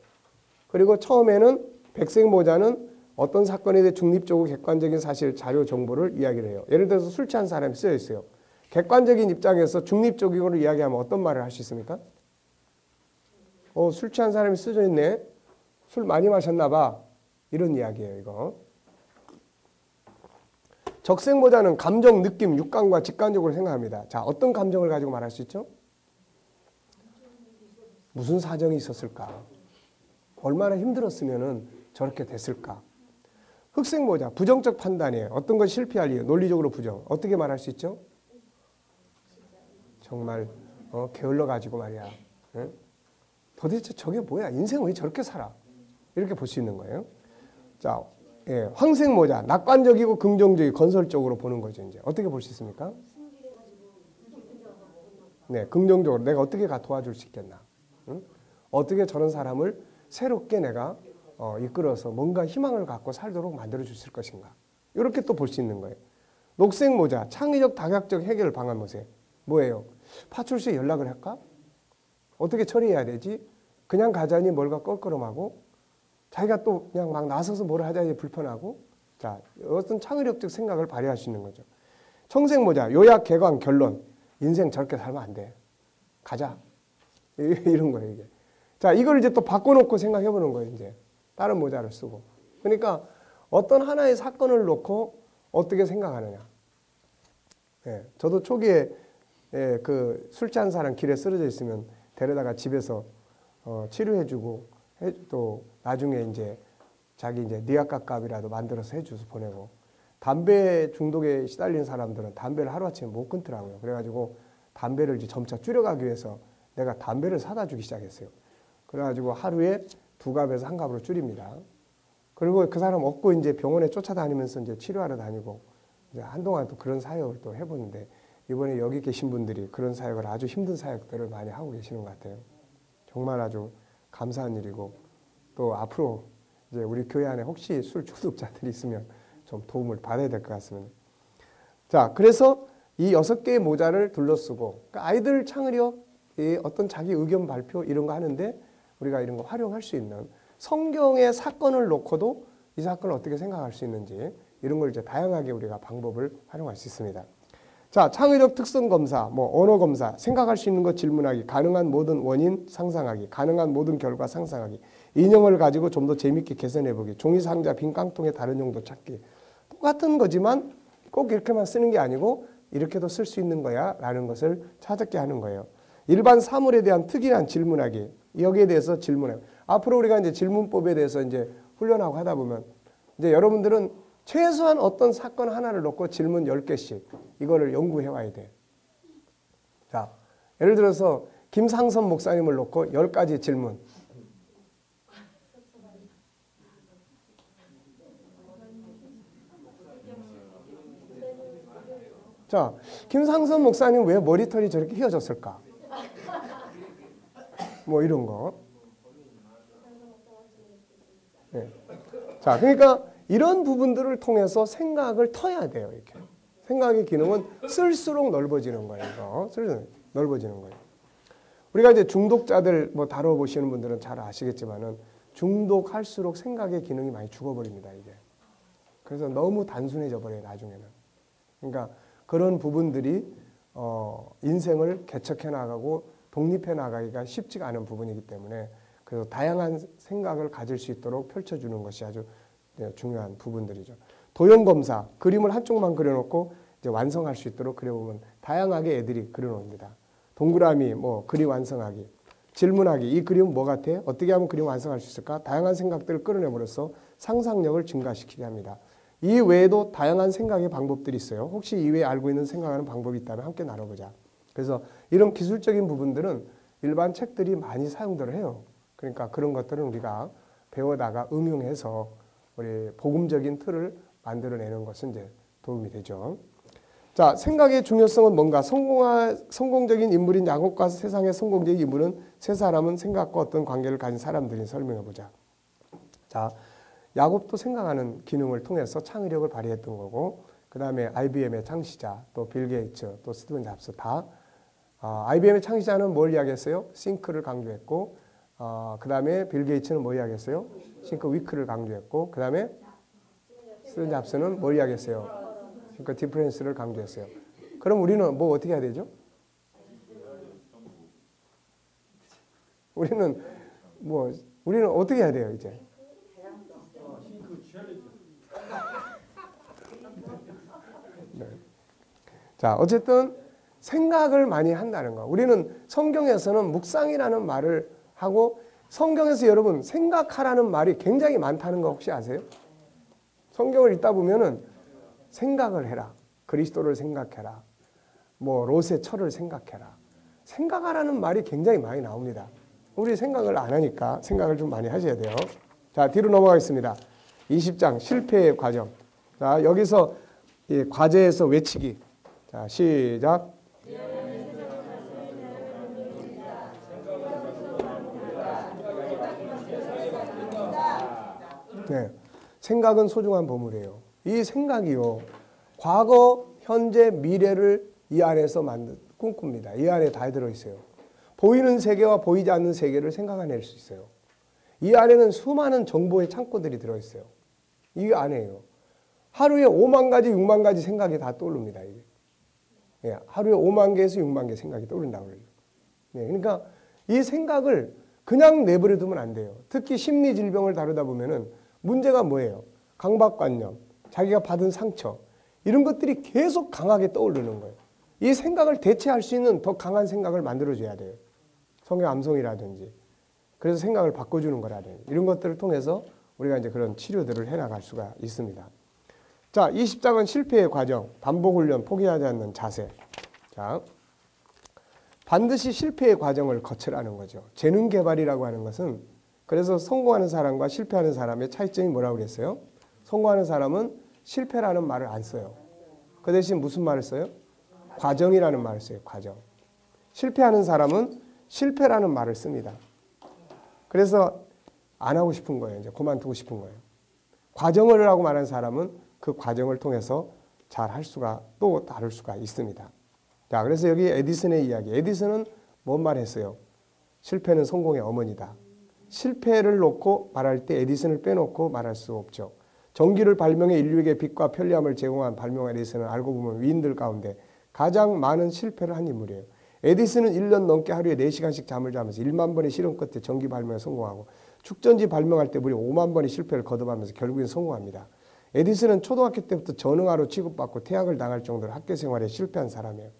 그리고 처음에는 백색 모자는 어떤 사건에 대해 중립적이고 객관적인 사실, 자료, 정보를 이야기를 해요. 예를 들어서 술 취한 사람이 쓰여 있어요. 객관적인 입장에서 중립적으로 이야기하면 어떤 말을 할 수 있습니까? 술 취한 사람이 쓰여 있네. 술 많이 마셨나 봐. 이런 이야기예요, 이거. 적색 모자는 감정, 느낌, 육감과 직관적으로 생각합니다. 자, 어떤 감정을 가지고 말할 수 있죠? 무슨 사정이 있었을까? 얼마나 힘들었으면 저렇게 됐을까? 흑색 모자, 부정적 판단이에요. 어떤 걸 실패할 이유, 논리적으로 부정. 어떻게 말할 수 있죠? 정말 게을러가지고 말이야. 응? 도대체 저게 뭐야? 인생 왜 저렇게 살아? 이렇게 볼 수 있는 거예요. 자, 예, 황색 모자, 낙관적이고 긍정적이고 건설적으로 보는 거죠. 이제 어떻게 볼 수 있습니까? 네, 긍정적으로 내가 어떻게 도와줄 수 있겠나? 응? 어떻게 저런 사람을 새롭게 내가 이끌어서 뭔가 희망을 갖고 살도록 만들어 주실 것인가? 이렇게 또 볼 수 있는 거예요. 녹색 모자, 창의적 다각적 해결 방안 모색. 뭐예요? 파출소에 연락을 할까? 어떻게 처리해야 되지? 그냥 가자니 뭘가 껄끄럼하고 자기가 또 그냥 막 나서서 뭘 하자니 불편하고. 자, 어떤 창의력적 생각을 발휘할 수 있는 거죠. 청색 모자, 요약, 개관, 결론. 인생 저렇게 살면 안 돼. 가자. 이런 거예요, 이게. 자, 이걸 이제 또 바꿔놓고 생각해 보는 거예요, 이제. 다른 모자를 쓰고. 그러니까 어떤 하나의 사건을 놓고 어떻게 생각하느냐. 예, 저도 초기에 그 술 취한 사람 길에 쓰러져 있으면 데려다가 집에서 치료해주고 또 나중에 이제 자기 이제 니아까값이라도 만들어서 해줘서 보내고, 담배 중독에 시달린 사람들은 담배를 하루아침에 못 끊더라고요. 그래가지고 담배를 이제 점차 줄여가기 위해서 내가 담배를 사다 주기 시작했어요. 그래가지고 하루에 2갑에서 1갑으로 줄입니다. 그리고 그 사람 얻고 이제 병원에 쫓아다니면서 이제 치료하러 다니고 이제 한동안 또 그런 사역을 또 해보는데, 이번에 여기 계신 분들이 그런 사역을 아주 힘든 사역들을 많이 하고 계시는 것 같아요. 정말 아주 감사한 일이고, 또 앞으로 이제 우리 교회 안에 혹시 술 중독자들이 있으면 좀 도움을 받아야 될 것 같습니다. 자, 그래서 이 6개의 모자를 둘러쓰고, 그러니까 아이들 창의력, 어떤 자기 의견 발표 이런 거 하는데 우리가 이런 거 활용할 수 있는, 성경의 사건을 놓고도 이 사건을 어떻게 생각할 수 있는지 이런 걸 이제 다양하게 우리가 방법을 활용할 수 있습니다. 자, 창의력 특성 검사, 언어 검사, 생각할 수 있는 것 질문하기, 가능한 모든 원인 상상하기, 가능한 모든 결과 상상하기, 인형을 가지고 좀 더 재밌게 개선해보기, 종이 상자, 빈 깡통의 다른 용도 찾기. 똑같은 거지만 꼭 이렇게만 쓰는 게 아니고 이렇게도 쓸 수 있는 거야 라는 것을 찾게 하는 거예요. 일반 사물에 대한 특이한 질문하기, 여기에 대해서 질문하기. 앞으로 우리가 이제 질문법에 대해서 이제 훈련하고 하다 보면 이제 여러분들은 최소한 어떤 사건 하나를 놓고 질문 10개씩 이거를 연구해 와야 돼. 자, 예를 들어서 김상선 목사님을 놓고 10가지 질문. 자, 김상선 목사님 왜 머리털이 저렇게 휘어졌을까? 뭐 이런 거. 네. 자, 그러니까 이런 부분들을 통해서 생각을 터야 돼요. 이렇게. 생각의 기능은 쓸수록 넓어지는 거예요. 이거. 쓸수록 넓어지는 거예요. 우리가 이제 중독자들 다뤄보시는 분들은 잘 아시겠지만은 중독할수록 생각의 기능이 많이 죽어버립니다. 이게. 그래서 너무 단순해져 버려요. 나중에는. 그러니까 그런 부분들이 인생을 개척해 나가고 독립해 나가기가 쉽지가 않은 부분이기 때문에, 그래서 다양한 생각을 가질 수 있도록 펼쳐주는 것이 아주 중요한 부분들이죠. 도형 검사, 그림을 한쪽만 그려놓고 이제 완성할 수 있도록 그려보면 다양하게 애들이 그려놓습니다. 동그라미, 그림 완성하기, 질문하기, 이 그림은 뭐 같아? 어떻게 하면 그림 완성할 수 있을까? 다양한 생각들을 끌어내므로써 상상력을 증가시키게 합니다. 이 외에도 다양한 생각의 방법들이 있어요. 혹시 이외에 알고 있는 생각하는 방법이 있다면 함께 나눠보자. 그래서 이런 기술적인 부분들은 일반 책들이 많이 사용들을 해요. 그러니까 그런 것들은 우리가 배워다가 응용해서 우리 복음적인 틀을 만들어내는 것은 이제 도움이 되죠. 자, 생각의 중요성은 뭔가? 성공적인 인물인 야곱과 세상의 성공적인 인물은 세 사람은 생각과 어떤 관계를 가진 사람들이 설명해보자. 자, 야곱도 생각하는 기능을 통해서 창의력을 발휘했던 거고, 그 다음에 IBM의 창시자, 또 빌 게이츠, 또 스티븐 잡스 다 IBM의 창시자는 뭘 이야기했어요? 싱크를 강조했고, 그 다음에 빌 게이츠는 뭐 이야기했어요? 싱크 위크를 강조했고, 그 다음에 스티븐 잡스는 뭘 이야기했어요? 싱크 디퍼런스를 강조했어요. 그럼 우리는 뭐 어떻게 해야 되죠? 우리는 어떻게 해야 돼요, 이제? 싱크 취하겠죠. 네. 자, 어쨌든 생각을 많이 한다는 거. 우리는 성경에서는 묵상이라는 말을 하고, 성경에서 여러분 생각하라는 말이 굉장히 많다는 거 혹시 아세요? 성경을 읽다 보면은 생각을 해라. 그리스도를 생각해라. 뭐 롯의 처를 생각해라. 생각하라는 말이 굉장히 많이 나옵니다. 우리 생각을 안 하니까 생각을 좀 많이 하셔야 돼요. 자, 뒤로 넘어가겠습니다. 20장 실패의 과정. 자, 여기서 이 과제에서 외치기. 자, 시작. 네, 생각은 소중한 보물이에요. 이 생각이요, 과거, 현재, 미래를 이 안에서 꿈꿉니다. 이 안에 다 들어있어요. 보이는 세계와 보이지 않는 세계를 생각해낼 수 있어요. 이 안에는 수많은 정보의 창고들이 들어있어요. 이 안에요. 하루에 5만 가지, 6만 가지 생각이 다 떠오릅니다. 이게. 예, 하루에 5만 개에서 6만 개 생각이 떠오른다고 그래요. 예, 그러니까 이 생각을 그냥 내버려 두면 안 돼요. 특히 심리 질병을 다루다 보면은 문제가 뭐예요? 강박관념, 자기가 받은 상처, 이런 것들이 계속 강하게 떠오르는 거예요. 이 생각을 대체할 수 있는 더 강한 생각을 만들어줘야 돼요. 성경 암송이라든지, 그래서 생각을 바꿔주는 거라든지, 이런 것들을 통해서 우리가 이제 그런 치료들을 해나갈 수가 있습니다. 자, 20장은 실패의 과정, 반복훈련, 포기하지 않는 자세. 자, 반드시 실패의 과정을 거치라는 거죠. 재능 개발이라고 하는 것은, 그래서 성공하는 사람과 실패하는 사람의 차이점이 뭐라고 그랬어요? 성공하는 사람은 실패라는 말을 안 써요. 그 대신 무슨 말을 써요? 과정이라는 말을 써요. 과정. 실패하는 사람은 실패라는 말을 씁니다. 그래서 안 하고 싶은 거예요. 이제 그만두고 싶은 거예요. 과정을 하고 말하는 사람은 그 과정을 통해서 잘 할 수가, 또 다룰 수가 있습니다. 자, 그래서 여기 에디슨의 이야기. 에디슨은 뭔 말 했어요? 실패는 성공의 어머니다. 실패를 놓고 말할 때 에디슨을 빼놓고 말할 수 없죠. 전기를 발명해 인류에게 빛과 편리함을 제공한 발명가 에디슨은 알고 보면 위인들 가운데 가장 많은 실패를 한 인물이에요. 에디슨은 1년 넘게 하루에 4시간씩 잠을 자면서 1만 번의 실험 끝에 전기 발명에 성공하고, 축전지 발명할 때 무려 5만 번의 실패를 거듭하면서 결국엔 성공합니다. 에디슨은 초등학교 때부터 전응아로 취급받고 퇴학을 당할 정도로 학교 생활에 실패한 사람이에요.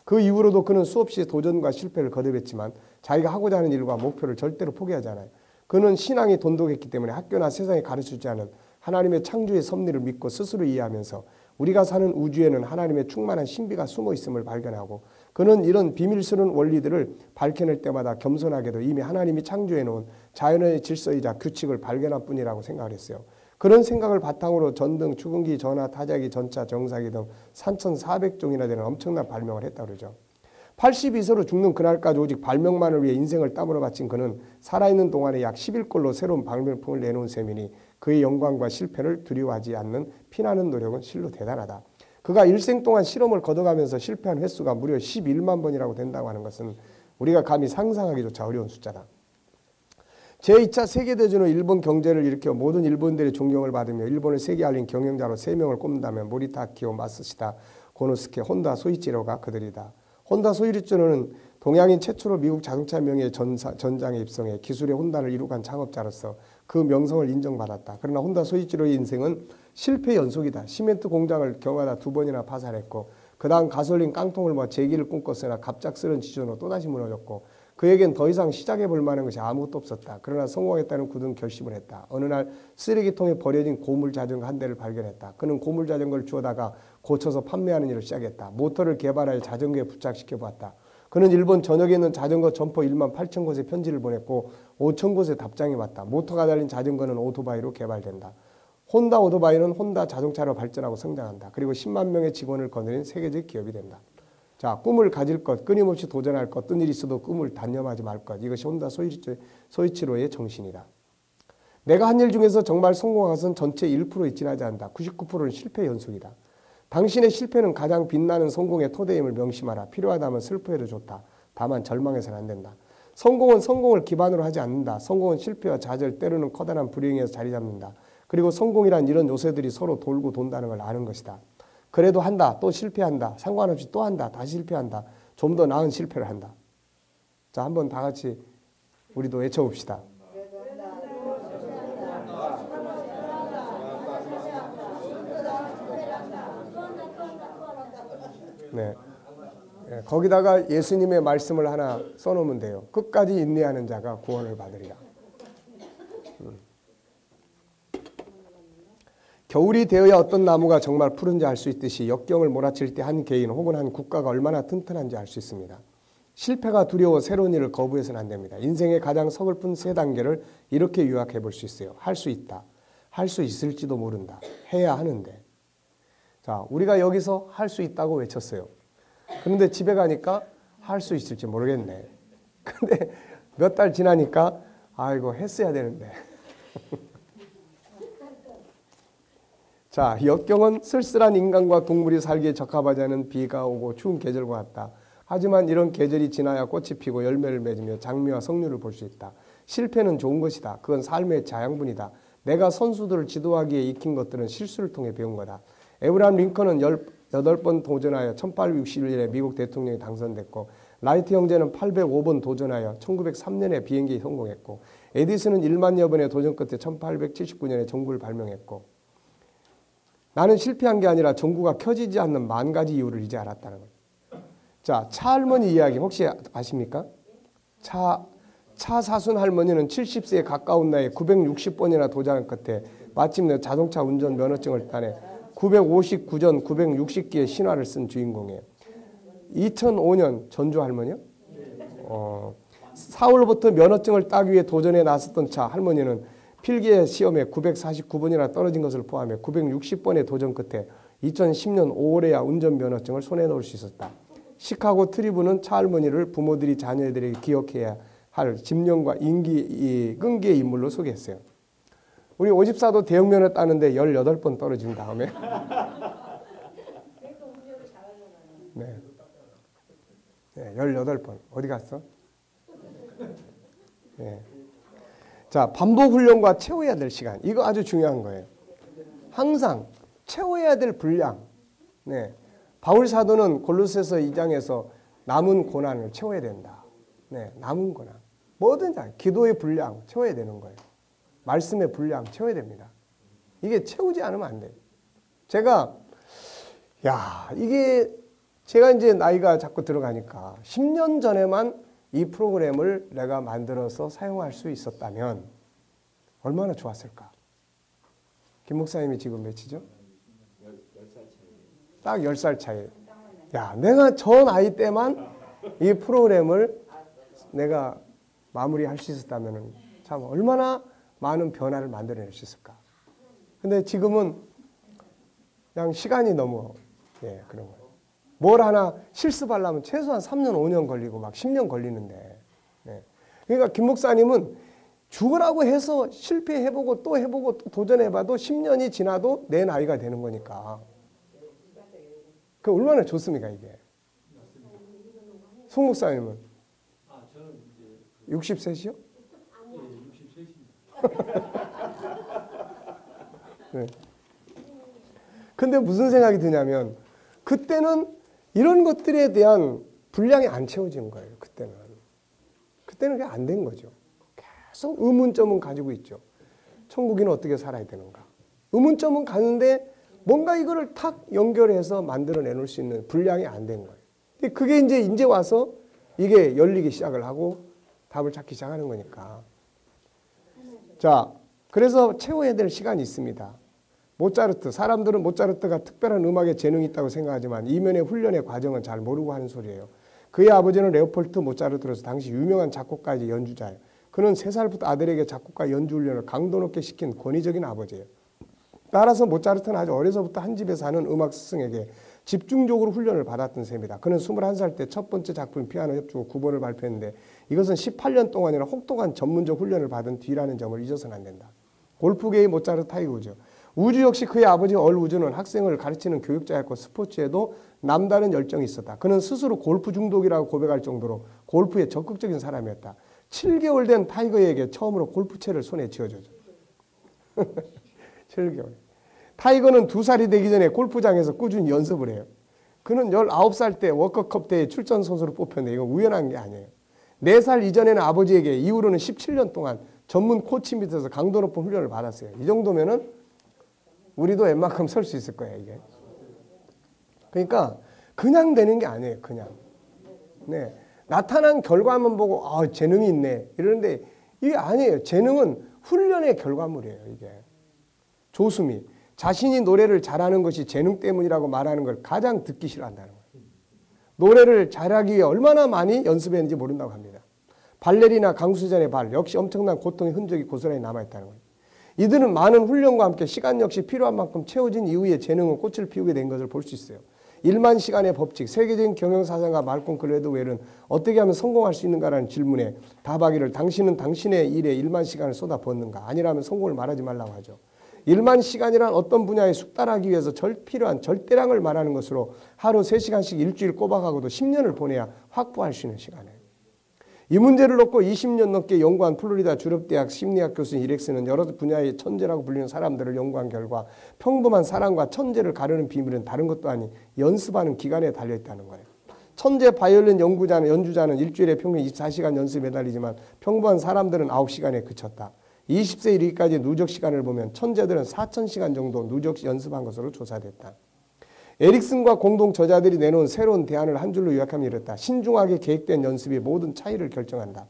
그 이후로도 그는 수없이 도전과 실패를 거듭했지만 자기가 하고자 하는 일과 목표를 절대로 포기하지 않아요. 그는 신앙이 돈독했기 때문에 학교나 세상에 가르치지 않은 하나님의 창조의 섭리를 믿고 스스로 이해하면서 우리가 사는 우주에는 하나님의 충만한 신비가 숨어 있음을 발견하고, 그는 이런 비밀스러운 원리들을 밝혀낼 때마다 겸손하게도 이미 하나님이 창조해 놓은 자연의 질서이자 규칙을 발견할 뿐이라고 생각을 했어요. 그런 생각을 바탕으로 전등, 축음기, 전화, 타자기, 전차, 정사기 등 3,400종이나 되는 엄청난 발명을 했다고 그러죠. 82세로 죽는 그날까지 오직 발명만을 위해 인생을 땀으로 바친 그는 살아있는 동안에 약 10일꼴로 새로운 발명품을 내놓은 셈이니 그의 영광과 실패를 두려워하지 않는 피나는 노력은 실로 대단하다. 그가 일생 동안 실험을 거둬가면서 실패한 횟수가 무려 11만 번이라고 된다고 하는 것은 우리가 감히 상상하기조차 어려운 숫자다. 제2차 세계대전 후 일본 경제를 일으켜 모든 일본인들의 존경을 받으며 일본을 세계에 알린 경영자로 3명을 꼽는다면 모리타키오, 마스시다, 고노스케, 혼다, 소이치로가 그들이다. 혼다 소이치로는 동양인 최초로 미국 자동차 명예 전장에 입성해 기술의 혼다를 이룩한 창업자로서 그 명성을 인정받았다. 그러나 혼다 소이치로의 인생은 실패 연속이다. 시멘트 공장을 경하다 2번이나 파산했고, 그 다음 가솔린 깡통을 모아 재기를 꿈꿨으나 갑작스런 지존으로 또다시 무너졌고, 그에겐 더 이상 시작해볼 만한 것이 아무것도 없었다. 그러나 성공했다는 굳은 결심을 했다. 어느 날 쓰레기통에 버려진 고물 자전거 한 대를 발견했다. 그는 고물 자전거를 주워다가 고쳐서 판매하는 일을 시작했다. 모터를 개발하여 자전거에 부착시켜 보았다. 그는 일본 전역에 있는 자전거 점포 1만 8천 곳에 편지를 보냈고 5천 곳에 답장이 왔다. 모터가 달린 자전거는 오토바이로 개발된다. 혼다 오토바이는 혼다 자동차로 발전하고 성장한다. 그리고 10만 명의 직원을 거느린 세계적 기업이 된다. 자, 꿈을 가질 것, 끊임없이 도전할 것, 어떤 일이 있어도 꿈을 단념하지 말 것. 이것이 혼다 소이치로의 정신이다. 내가 한 일 중에서 정말 성공한 것은 전체 1%에 지나지 않는다. 99%는 실패 연속이다. 당신의 실패는 가장 빛나는 성공의 토대임을 명심하라. 필요하다면 슬퍼해도 좋다. 다만 절망해서는 안 된다. 성공은 성공을 기반으로 하지 않는다. 성공은 실패와 좌절, 때로는 커다란 불행에서 자리 잡는다. 그리고 성공이란 이런 요새들이 서로 돌고 돈다는 걸 아는 것이다. 그래도 한다. 또 실패한다. 상관없이 또 한다. 다시 실패한다. 좀 더 나은 실패를 한다. 자, 한번 다 같이 우리도 외쳐봅시다. 네. 네, 거기다가 예수님의 말씀을 하나 써놓으면 돼요. 끝까지 인내하는 자가 구원을 받으리라. 겨울이 되어야 어떤 나무가 정말 푸른지 알 수 있듯이 역경을 몰아칠 때 한 개인 혹은 한 국가가 얼마나 튼튼한지 알 수 있습니다. 실패가 두려워 새로운 일을 거부해서는 안 됩니다. 인생의 가장 서글픈 세 단계를 이렇게 요약해 볼 수 있어요. 할 수 있다. 할 수 있을지도 모른다. 해야 하는데. 자, 우리가 여기서 할 수 있다고 외쳤어요. 그런데 집에 가니까 할 수 있을지 모르겠네. 근데 몇 달 지나니까 아이고 했어야 되는데. 자, 역경은 쓸쓸한 인간과 동물이 살기에 적합하지 않은 비가 오고 추운 계절과 같다. 하지만 이런 계절이 지나야 꽃이 피고 열매를 맺으며 장미와 석류를 볼 수 있다. 실패는 좋은 것이다. 그건 삶의 자양분이다. 내가 선수들을 지도하기에 익힌 것들은 실수를 통해 배운 거다. 에브라함 링컨은 18번 도전하여 1861년에 미국 대통령이 당선됐고, 라이트 형제는 805번 도전하여 1903년에 비행기에 성공했고, 에디슨은 1만여 번의 도전 끝에 1879년에 전구를 발명했고, 나는 실패한 게 아니라 전구가 켜지지 않는 만 가지 이유를 이제 알았다는 거예요. 자, 차 할머니 이야기 혹시 아십니까? 차 사순 할머니는 70세에 가까운 나이에 960번이나 도전한 끝에 마침내 자동차 운전 면허증을 따내 959전 960기의 신화를 쓴 주인공이에요. 2005년 전주 할머니요? 4월부터 면허증을 따기 위해 도전에 나섰던 차 할머니는 필기의 시험에 949번이나 떨어진 것을 포함해 960번의 도전 끝에 2010년 5월에야 운전면허증을 손에 넣을 수 있었다. 시카고 트리뷴은 차 할머니를 부모들이 자녀들에게 기억해야 할 집념과 끈기의 인물로 소개했어요. 우리 오집사도 대형면허 따는데 18번 떨어진 다음에 네. 네, 18번. 어디 갔어? 네. 자, 반복 훈련과 채워야 될 시간. 이거 아주 중요한 거예요. 항상 채워야 될 분량. 네. 바울 사도는 골로새서 2장에서 남은 고난을 채워야 된다. 네, 남은 고난. 뭐든지 기도의 분량 채워야 되는 거예요. 말씀의 분량 채워야 됩니다. 이게 채우지 않으면 안 돼요. 제가 이제 나이가 자꾸 들어가니까 10년 전에만 이 프로그램을 내가 만들어서 사용할 수 있었다면 얼마나 좋았을까? 김 목사님이 지금 몇이죠? 10살 차이. 딱 10살 차이. 야, 내가 저 나이 때만 이 프로그램을 내가 마무리할 수 있었다면 참 얼마나 많은 변화를 만들어낼 수 있을까? 근데 지금은 그냥 시간이 너무 그런 거예요. 뭘 하나 실습하려면 최소한 3년, 5년 걸리고 막 10년 걸리는데. 그러니까 김 목사님은 죽으라고 해서 실패해보고 또 해보고 또 도전해봐도 10년이 지나도 내 나이가 되는 거니까. 그 얼마나 좋습니까, 이게? 송 목사님은? 저는 이제 60세시요? 예, 63입니다. 네. 근데 무슨 생각이 드냐면 그때는 이런 것들에 대한 분량이 안 채워지는 거예요. 그때는 그게 안 된 거죠. 계속 의문점은 가지고 있죠. 천국인은 어떻게 살아야 되는가? 의문점은 가는데 뭔가 이거를 탁 연결해서 만들어내 놓을 수 있는 분량이 안 된 거예요. 근데 그게 이제 와서 이게 열리기 시작을 하고 답을 찾기 시작하는 거니까. 자, 그래서 채워야 될 시간이 있습니다. 모차르트, 사람들은 모차르트가 특별한 음악에 재능이 있다고 생각하지만 이면의 훈련의 과정은 잘 모르고 하는 소리예요. 그의 아버지는 레오폴트 모차르트로서 당시 유명한 작곡가이자 연주자예요. 그는 3살부터 아들에게 작곡가 연주 훈련을 강도 높게 시킨 권위적인 아버지예요. 따라서 모차르트는 아주 어려서부터 한 집에 사는 음악 스승에게 집중적으로 훈련을 받았던 셈이다. 그는 21살 때 첫 번째 작품 피아노 협주곡 9번을 발표했는데 이것은 18년 동안이나 혹독한 전문적 훈련을 받은 뒤라는 점을 잊어서는 안 된다. 골프계의 모차르트 타이거우즈. 우주 역시 그의 아버지 얼 우즈는 학생을 가르치는 교육자였고 스포츠에도 남다른 열정이 있었다. 그는 스스로 골프 중독이라고 고백할 정도로 골프에 적극적인 사람이었다. 7개월 된 타이거에게 처음으로 골프채를 손에 쥐어줬죠. 7개월. 타이거는 2살이 되기 전에 골프장에서 꾸준히 연습을 해요. 그는 19살 때 워커컵 대회 출전 선수로 뽑혔는데 이거 우연한 게 아니에요. 4살 이전에는 아버지에게, 이후로는 17년 동안 전문 코치 밑에서 강도 높은 훈련을 받았어요. 이 정도면은 우리도 웬만큼 설 수 있을 거예요, 이게. 그러니까 그냥 되는 게 아니에요, 그냥. 네. 나타난 결과만 보고 재능이 있네 이러는데 이게 아니에요. 재능은 훈련의 결과물이에요, 이게. 조수미, 자신이 노래를 잘하는 것이 재능 때문이라고 말하는 걸 가장 듣기 싫어한다는 거예요. 노래를 잘하기 위해 얼마나 많이 연습했는지 모른다고 합니다. 발레리나 강수전의 발 역시 엄청난 고통의 흔적이 고스란히 남아있다는 거예요. 이들은 많은 훈련과 함께 시간 역시 필요한 만큼 채워진 이후에 재능은 꽃을 피우게 된 것을 볼 수 있어요. 1만 시간의 법칙, 세계적인 경영사상가 말콤 글래드웰은 어떻게 하면 성공할 수 있는가라는 질문에 답하기를 당신은 당신의 일에 1만 시간을 쏟아붓는가? 아니라면 성공을 말하지 말라고 하죠. 1만 시간이란 어떤 분야에 숙달하기 위해서 필요한 절대량을 말하는 것으로 하루 3시간씩 일주일 꼬박하고도 10년을 보내야 확보할 수 있는 시간이에요. 이 문제를 놓고 20년 넘게 연구한 플로리다 주립대학 심리학 교수인 이렉스는 여러 분야의 천재라고 불리는 사람들을 연구한 결과 평범한 사람과 천재를 가르는 비밀은 다른 것도 아닌 연습하는 기간에 달려있다는 거예요. 천재 바이올린 연주자는 일주일에 평균 24시간 연습에 매달리지만 평범한 사람들은 9시간에 그쳤다. 20세 이르기까지 누적 시간을 보면 천재들은 4,000시간 정도 누적 연습한 것으로 조사됐다. 에릭슨과 공동 저자들이 내놓은 새로운 대안을 한 줄로 요약하면 이렇다. 신중하게 계획된 연습이 모든 차이를 결정한다.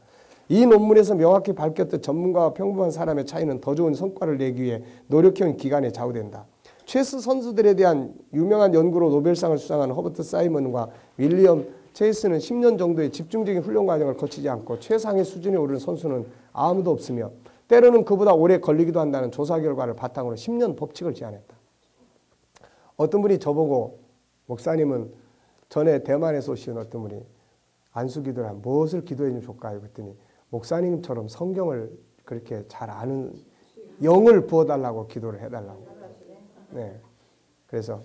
이 논문에서 명확히 밝혔듯 전문가와 평범한 사람의 차이는 더 좋은 성과를 내기 위해 노력해온 기간에 좌우된다. 체스 선수들에 대한 유명한 연구로 노벨상을 수상한 허버트 사이먼과 윌리엄 체이스는 10년 정도의 집중적인 훈련 과정을 거치지 않고 최상의 수준에 오르는 선수는 아무도 없으며 때로는 그보다 오래 걸리기도 한다는 조사 결과를 바탕으로 10년 법칙을 제안했다. 어떤 분이 저보고 목사님은 전에 대만에서 오신 어떤 분이 안수기도를 하면 무엇을 기도해 주면 좋을까요? 그랬더니 목사님처럼 성경을 그렇게 잘 아는 영을 부어달라고 기도를 해달라고. 네. 그래서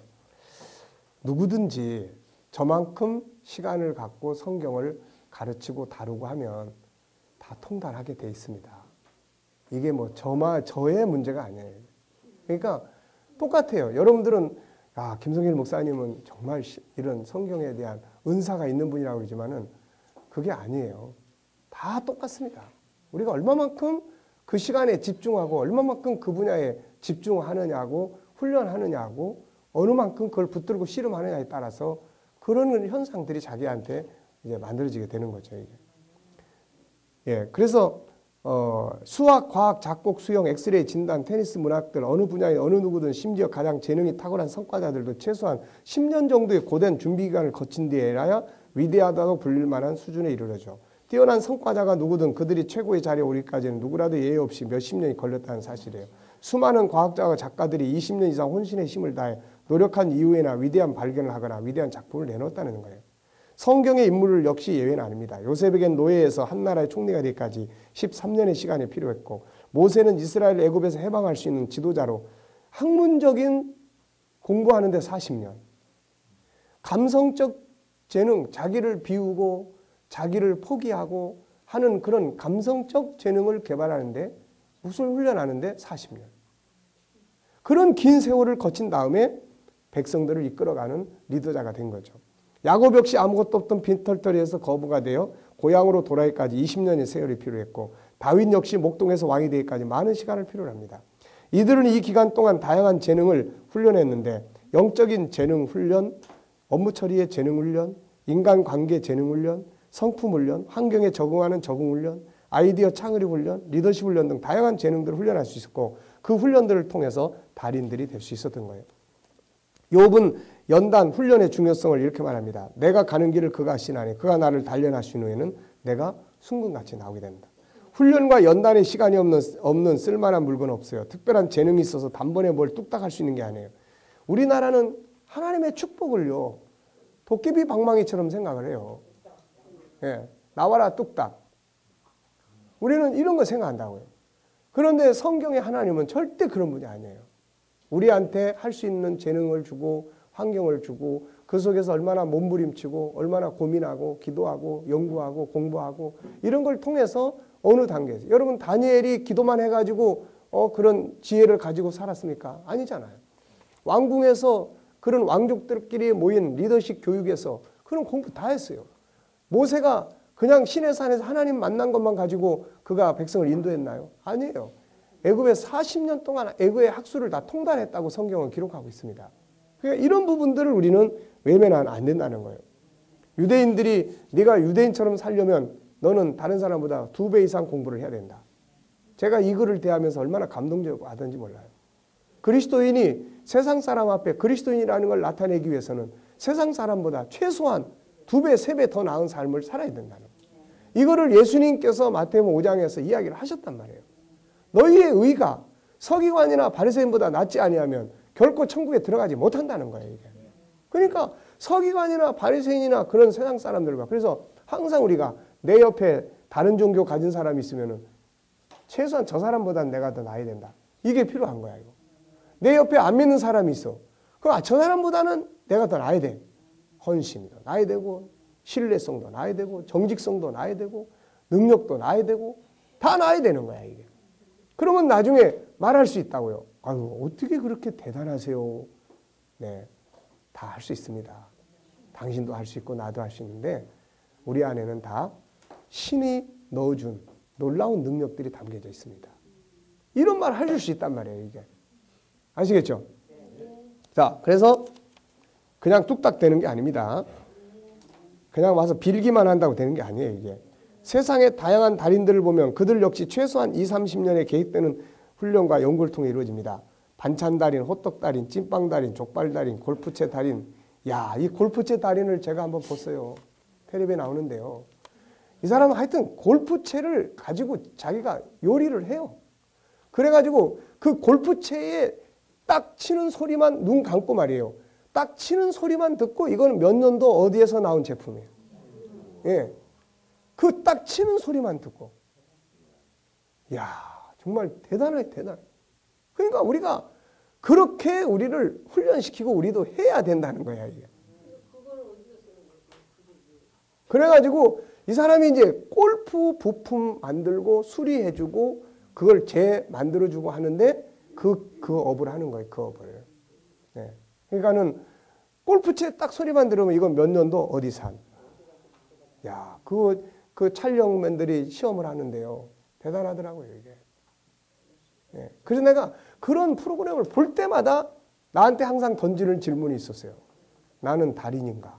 누구든지 저만큼 시간을 갖고 성경을 가르치고 다루고 하면 다 통달하게 돼 있습니다. 이게 뭐 저의 문제가 아니에요. 그러니까 똑같아요. 여러분들은 김성일 목사님은 정말 이런 성경에 대한 은사가 있는 분이라고 그러지만은 그게 아니에요. 다 똑같습니다. 우리가 얼마만큼 그 시간에 집중하고 얼마만큼 그 분야에 집중하느냐고 훈련하느냐고 어느 만큼 그걸 붙들고 씨름하느냐에 따라서 그런 현상들이 자기한테 이제 만들어지게 되는 거죠. 이게. 예, 그래서 수학, 과학, 작곡, 수영, 엑스레이, 진단, 테니스, 문학들 어느 분야에 어느 누구든 심지어 가장 재능이 탁월한 성과자들도 최소한 10년 정도의 고된 준비 기간을 거친 뒤에야 위대하다고 불릴 만한 수준에 이르러죠. 뛰어난 성과자가 누구든 그들이 최고의 자리에 오기까지는 누구라도 예외 없이 몇십 년이 걸렸다는 사실이에요. 수많은 과학자와 작가들이 20년 이상 혼신의 힘을 다해 노력한 이후에나 위대한 발견을 하거나 위대한 작품을 내놓았다는 거예요. 성경의 인물 역시 예외는 아닙니다. 요셉에겐 노예에서 한 나라의 총리가 되기까지 13년의 시간이 필요했고 모세는 이스라엘 애굽에서 해방할 수 있는 지도자로 학문적인 공부하는 데 40년. 감성적 재능, 자기를 비우고 자기를 포기하고 하는 그런 감성적 재능을 개발하는데 무술 훈련하는데 40년. 그런 긴 세월을 거친 다음에 백성들을 이끌어가는 리더자가 된 거죠. 야곱 역시 아무것도 없던 빈털터리에서 거부가 되어 고향으로 돌아오기까지 20년의 세월이 필요했고 다윗 역시 목동에서 왕이 되기까지 많은 시간을 필요로 합니다. 이들은 이 기간 동안 다양한 재능을 훈련했는데 영적인 재능 훈련, 업무 처리의 재능 훈련, 인간관계 재능 훈련, 성품 훈련, 환경에 적응하는 적응 훈련, 아이디어 창의력 훈련, 리더십 훈련 등 다양한 재능들을 훈련할 수 있었고 그 훈련들을 통해서 달인들이 될 수 있었던 거예요. 욥은 연단 훈련의 중요성을 이렇게 말합니다. 내가 가는 길을 그가 아시나니 그가 나를 단련하신 후에는 내가 순금같이 나오게 됩니다. 훈련과 연단의 시간이 없는 쓸만한 물건은 없어요. 특별한 재능이 있어서 단번에 뭘 뚝딱 할 수 있는 게 아니에요. 우리나라는 하나님의 축복을요. 도깨비 방망이처럼 생각을 해요. 예, 나와라 뚝딱. 우리는 이런 거 생각한다고요. 그런데 성경의 하나님은 절대 그런 분이 아니에요. 우리한테 할 수 있는 재능을 주고 환경을 주고 그 속에서 얼마나 몸부림치고 얼마나 고민하고 기도하고 연구하고 공부하고 이런 걸 통해서 어느 단계에서 여러분 다니엘이 기도만 해가지고 그런 지혜를 가지고 살았습니까? 아니잖아요. 왕궁에서 그런 왕족들끼리 모인 리더십 교육에서 그런 공부 다 했어요. 모세가 그냥 시내 산에서 하나님 만난 것만 가지고 그가 백성을 인도했나요? 아니에요. 애굽에 40년 동안 애굽의 학술을 다 통달했다고 성경은 기록하고 있습니다. 그러니까 이런 부분들을 우리는 외면하면 안 된다는 거예요. 유대인들이 네가 유대인처럼 살려면 너는 다른 사람보다 2배 이상 공부를 해야 된다. 제가 이 글을 대하면서 얼마나 감동적이고 하던지 몰라요. 그리스도인이 세상 사람 앞에 그리스도인이라는 걸 나타내기 위해서는 세상 사람보다 최소한 2배, 3배 더 나은 삶을 살아야 된다는 거예요. 이거를 예수님께서 마태복음 5장에서 이야기를 하셨단 말이에요. 너희의 의가 서기관이나 바리새인보다 낫지 아니하면 결코 천국에 들어가지 못한다는 거예요. 이게. 그러니까 서기관이나 바리새인이나 그런 세상 사람들과 그래서 항상 우리가 내 옆에 다른 종교 가진 사람이 있으면은 최소한 저 사람보다는 내가 더 나아야 된다. 이게 필요한 거야. 이거. 내 옆에 안 믿는 사람이 있어. 그럼 저 사람보다는 내가 더 나아야 돼. 헌신도 나아야 되고 신뢰성도 나아야 되고 정직성도 나아야 되고 능력도 나아야 되고 다 나아야 되는 거야. 이게. 그러면 나중에 말할 수 있다고요. 아유, 어떻게 그렇게 대단하세요? 네, 다 할 수 있습니다. 당신도 할 수 있고 나도 할 수 있는데 우리 안에는 다 신이 넣어준 놀라운 능력들이 담겨져 있습니다. 이런 말 해줄 수 있단 말이에요. 이게. 아시겠죠? 자, 그래서 그냥 뚝딱 되는 게 아닙니다. 그냥 와서 빌기만 한다고 되는 게 아니에요. 이게. 세상의 다양한 달인들을 보면 그들 역시 최소한 20, 30년의 계획되는 훈련과 연구를 통해 이루어집니다. 반찬 달인, 호떡 달인, 찐빵 달인, 족발 달인, 골프채 달인. 야, 이 골프채 달인을 제가 한번 봤어요. 텔레비에 나오는데요. 이 사람은 하여튼 골프채를 가지고 자기가 요리를 해요. 그래가지고 그 골프채에 딱 치는 소리만 눈 감고 말이에요. 딱 치는 소리만 듣고 이거는 몇 년도 어디에서 나온 제품이에요. 예. 그 딱 치는 소리만 듣고. 이야, 정말 대단해, 대단해. 그러니까 우리가 그렇게 우리를 훈련시키고 우리도 해야 된다는 거야, 이게. 그래가지고 이 사람이 이제 골프 부품 만들고 수리해주고 그걸 재만들어주고 하는데 그 업을 하는 거예요, 그 업을. 네. 그러니까는 골프채 딱 소리만 들으면 이건 몇 년도 어디 산. 야, 그 촬영맨들이 시험을 하는데요. 대단하더라고요, 이게. 네. 그래서 내가 그런 프로그램을 볼 때마다 나한테 항상 던지는 질문이 있었어요. 나는 달인인가?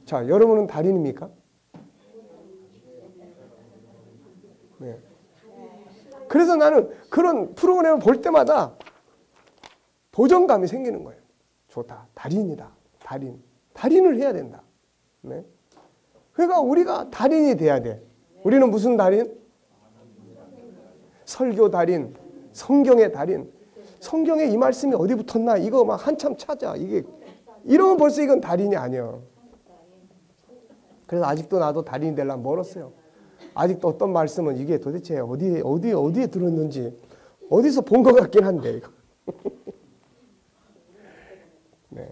자, 여러분은 달인입니까? 네. 그래서 나는 그런 프로그램을 볼 때마다 도전감이 생기는 거예요. 좋다. 달인이다. 달인. 달인을 해야 된다. 네. 그러니까 우리가 달인이 돼야 돼. 우리는 무슨 달인? 설교 달인, 성경의 달인. 성경에 이 말씀이 어디 붙었나? 이거 막 한참 찾아. 이러면 벌써 이건 달인이 아니야. 그래서 아직도 나도 달인이 되려면 멀었어요. 아직도 어떤 말씀은 이게 도대체 어디에 들었는지 어디서 본 것 같긴 한데 이거. 네.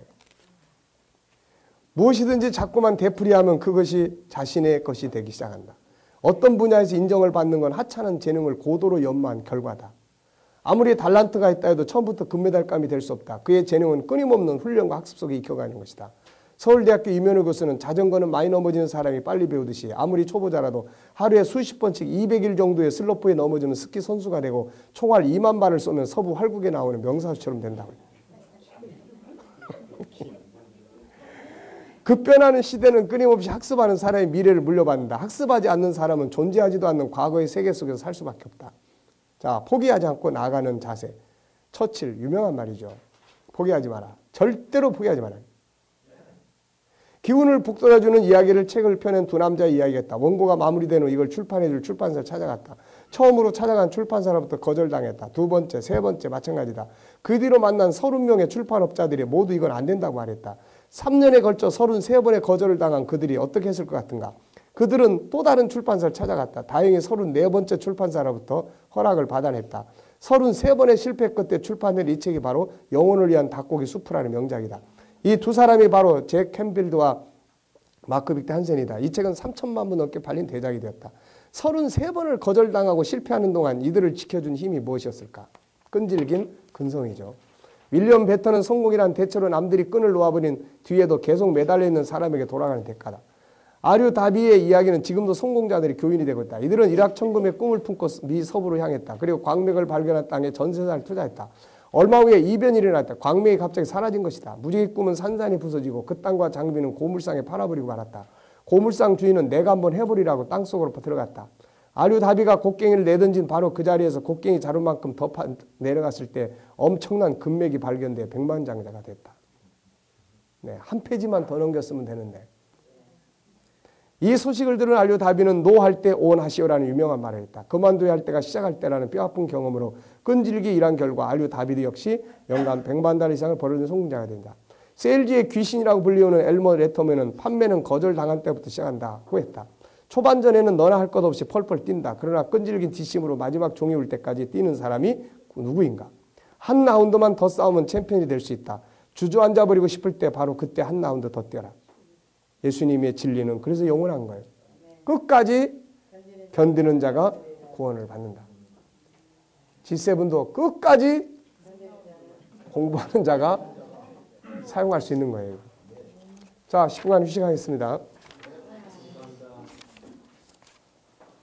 무엇이든지 자꾸만 되풀이하면 그것이 자신의 것이 되기 시작한다. 어떤 분야에서 인정을 받는 건 하찮은 재능을 고도로 연마한 결과다. 아무리 달란트가 있다 해도 처음부터 금메달감이 될 수 없다. 그의 재능은 끊임없는 훈련과 학습 속에 익혀가는 것이다. 서울대학교 이면우 교수는 자전거는 많이 넘어지는 사람이 빨리 배우듯이 아무리 초보자라도 하루에 수십 번씩 200일 정도의 슬로프에 넘어지는 스키 선수가 되고 총알 2만 발을 쏘면 서부 활국에 나오는 명사수처럼 된다고. 급변하는 시대는 끊임없이 학습하는 사람의 미래를 물려받는다. 학습하지 않는 사람은 존재하지도 않는 과거의 세계 속에서 살 수밖에 없다. 자, 포기하지 않고 나아가는 자세. 처칠, 유명한 말이죠. 포기하지 마라. 절대로 포기하지 마라. 기운을 북돋아주는 이야기를 책을 펴낸 두 남자의 이야기였다. 원고가 마무리된 후 이걸 출판해줄 출판사를 찾아갔다. 처음으로 찾아간 출판사로부터 거절당했다. 두 번째, 세 번째 마찬가지다. 그 뒤로 만난 30명의 출판업자들이 모두 이건 안 된다고 말했다. 3년에 걸쳐 33번의 거절을 당한 그들이 어떻게 했을 것 같은가? 그들은 또 다른 출판사를 찾아갔다. 다행히 34번째 출판사로부터 허락을 받아냈다. 33번의 실패 끝에 출판된 이 책이 바로 영혼을 위한 닭고기 수프라는 명작이다. 이 두 사람이 바로 잭 캠빌드와 마크 빅터 한센이다. 이 책은 3천만 부 넘게 팔린 대작이 되었다. 33번을 거절당하고 실패하는 동안 이들을 지켜준 힘이 무엇이었을까? 끈질긴 근성이죠. 윌리엄 베터는 성공이란 대체로 남들이 끈을 놓아버린 뒤에도 계속 매달려 있는 사람에게 돌아가는 대가다. 아류 다비의 이야기는 지금도 성공자들이 교인이 되고 있다. 이들은 일확천금의 꿈을 품고 미 서부로 향했다. 그리고 광맥을 발견한 땅에 전세산을 투자했다. 얼마 후에 이변이 일어났다. 광맥이 갑자기 사라진 것이다. 무지개 꿈은 산산이 부서지고 그 땅과 장비는 고물상에 팔아버리고 말았다. 고물상 주인은 내가 한번 해보리라고 땅속으로 들어갔다. 아류 다비가 곡괭이를 내던진 바로 그 자리에서 곡괭이 자루만큼 더 내려갔을 때 엄청난 금맥이 발견돼 백만장자가 됐다. 네, 한 페이지만 더 넘겼으면 되는데. 이 소식을 들은 아류 다비는 노할 때 오온하시오라는 유명한 말을 했다. 그만둬야 할 때가 시작할 때라는 뼈아픈 경험으로 끈질기게 일한 결과 아류 다비도 역시 연간 100만 달러 이상을 벌어들인 성공자가 된다. 세일즈의 귀신이라고 불리우는 엘머 레터맨은 판매는 거절당한 때부터 시작한다 후했다. 초반전에는 너나 할 것 없이 펄펄 뛴다. 그러나 끈질긴 뒷심으로 마지막 종이 올 때까지 뛰는 사람이 누구인가? 한 라운드만 더 싸우면 챔피언이 될 수 있다. 주저앉아버리고 싶을 때 바로 그때 한 라운드 더 뛰어라. 예수님의 진리는 그래서 영원한 거예요. 끝까지 견디는 자가 구원을 받는다. G7도 끝까지 공부하는 자가 사용할 수 있는 거예요. 자, 10분간 휴식하겠습니다.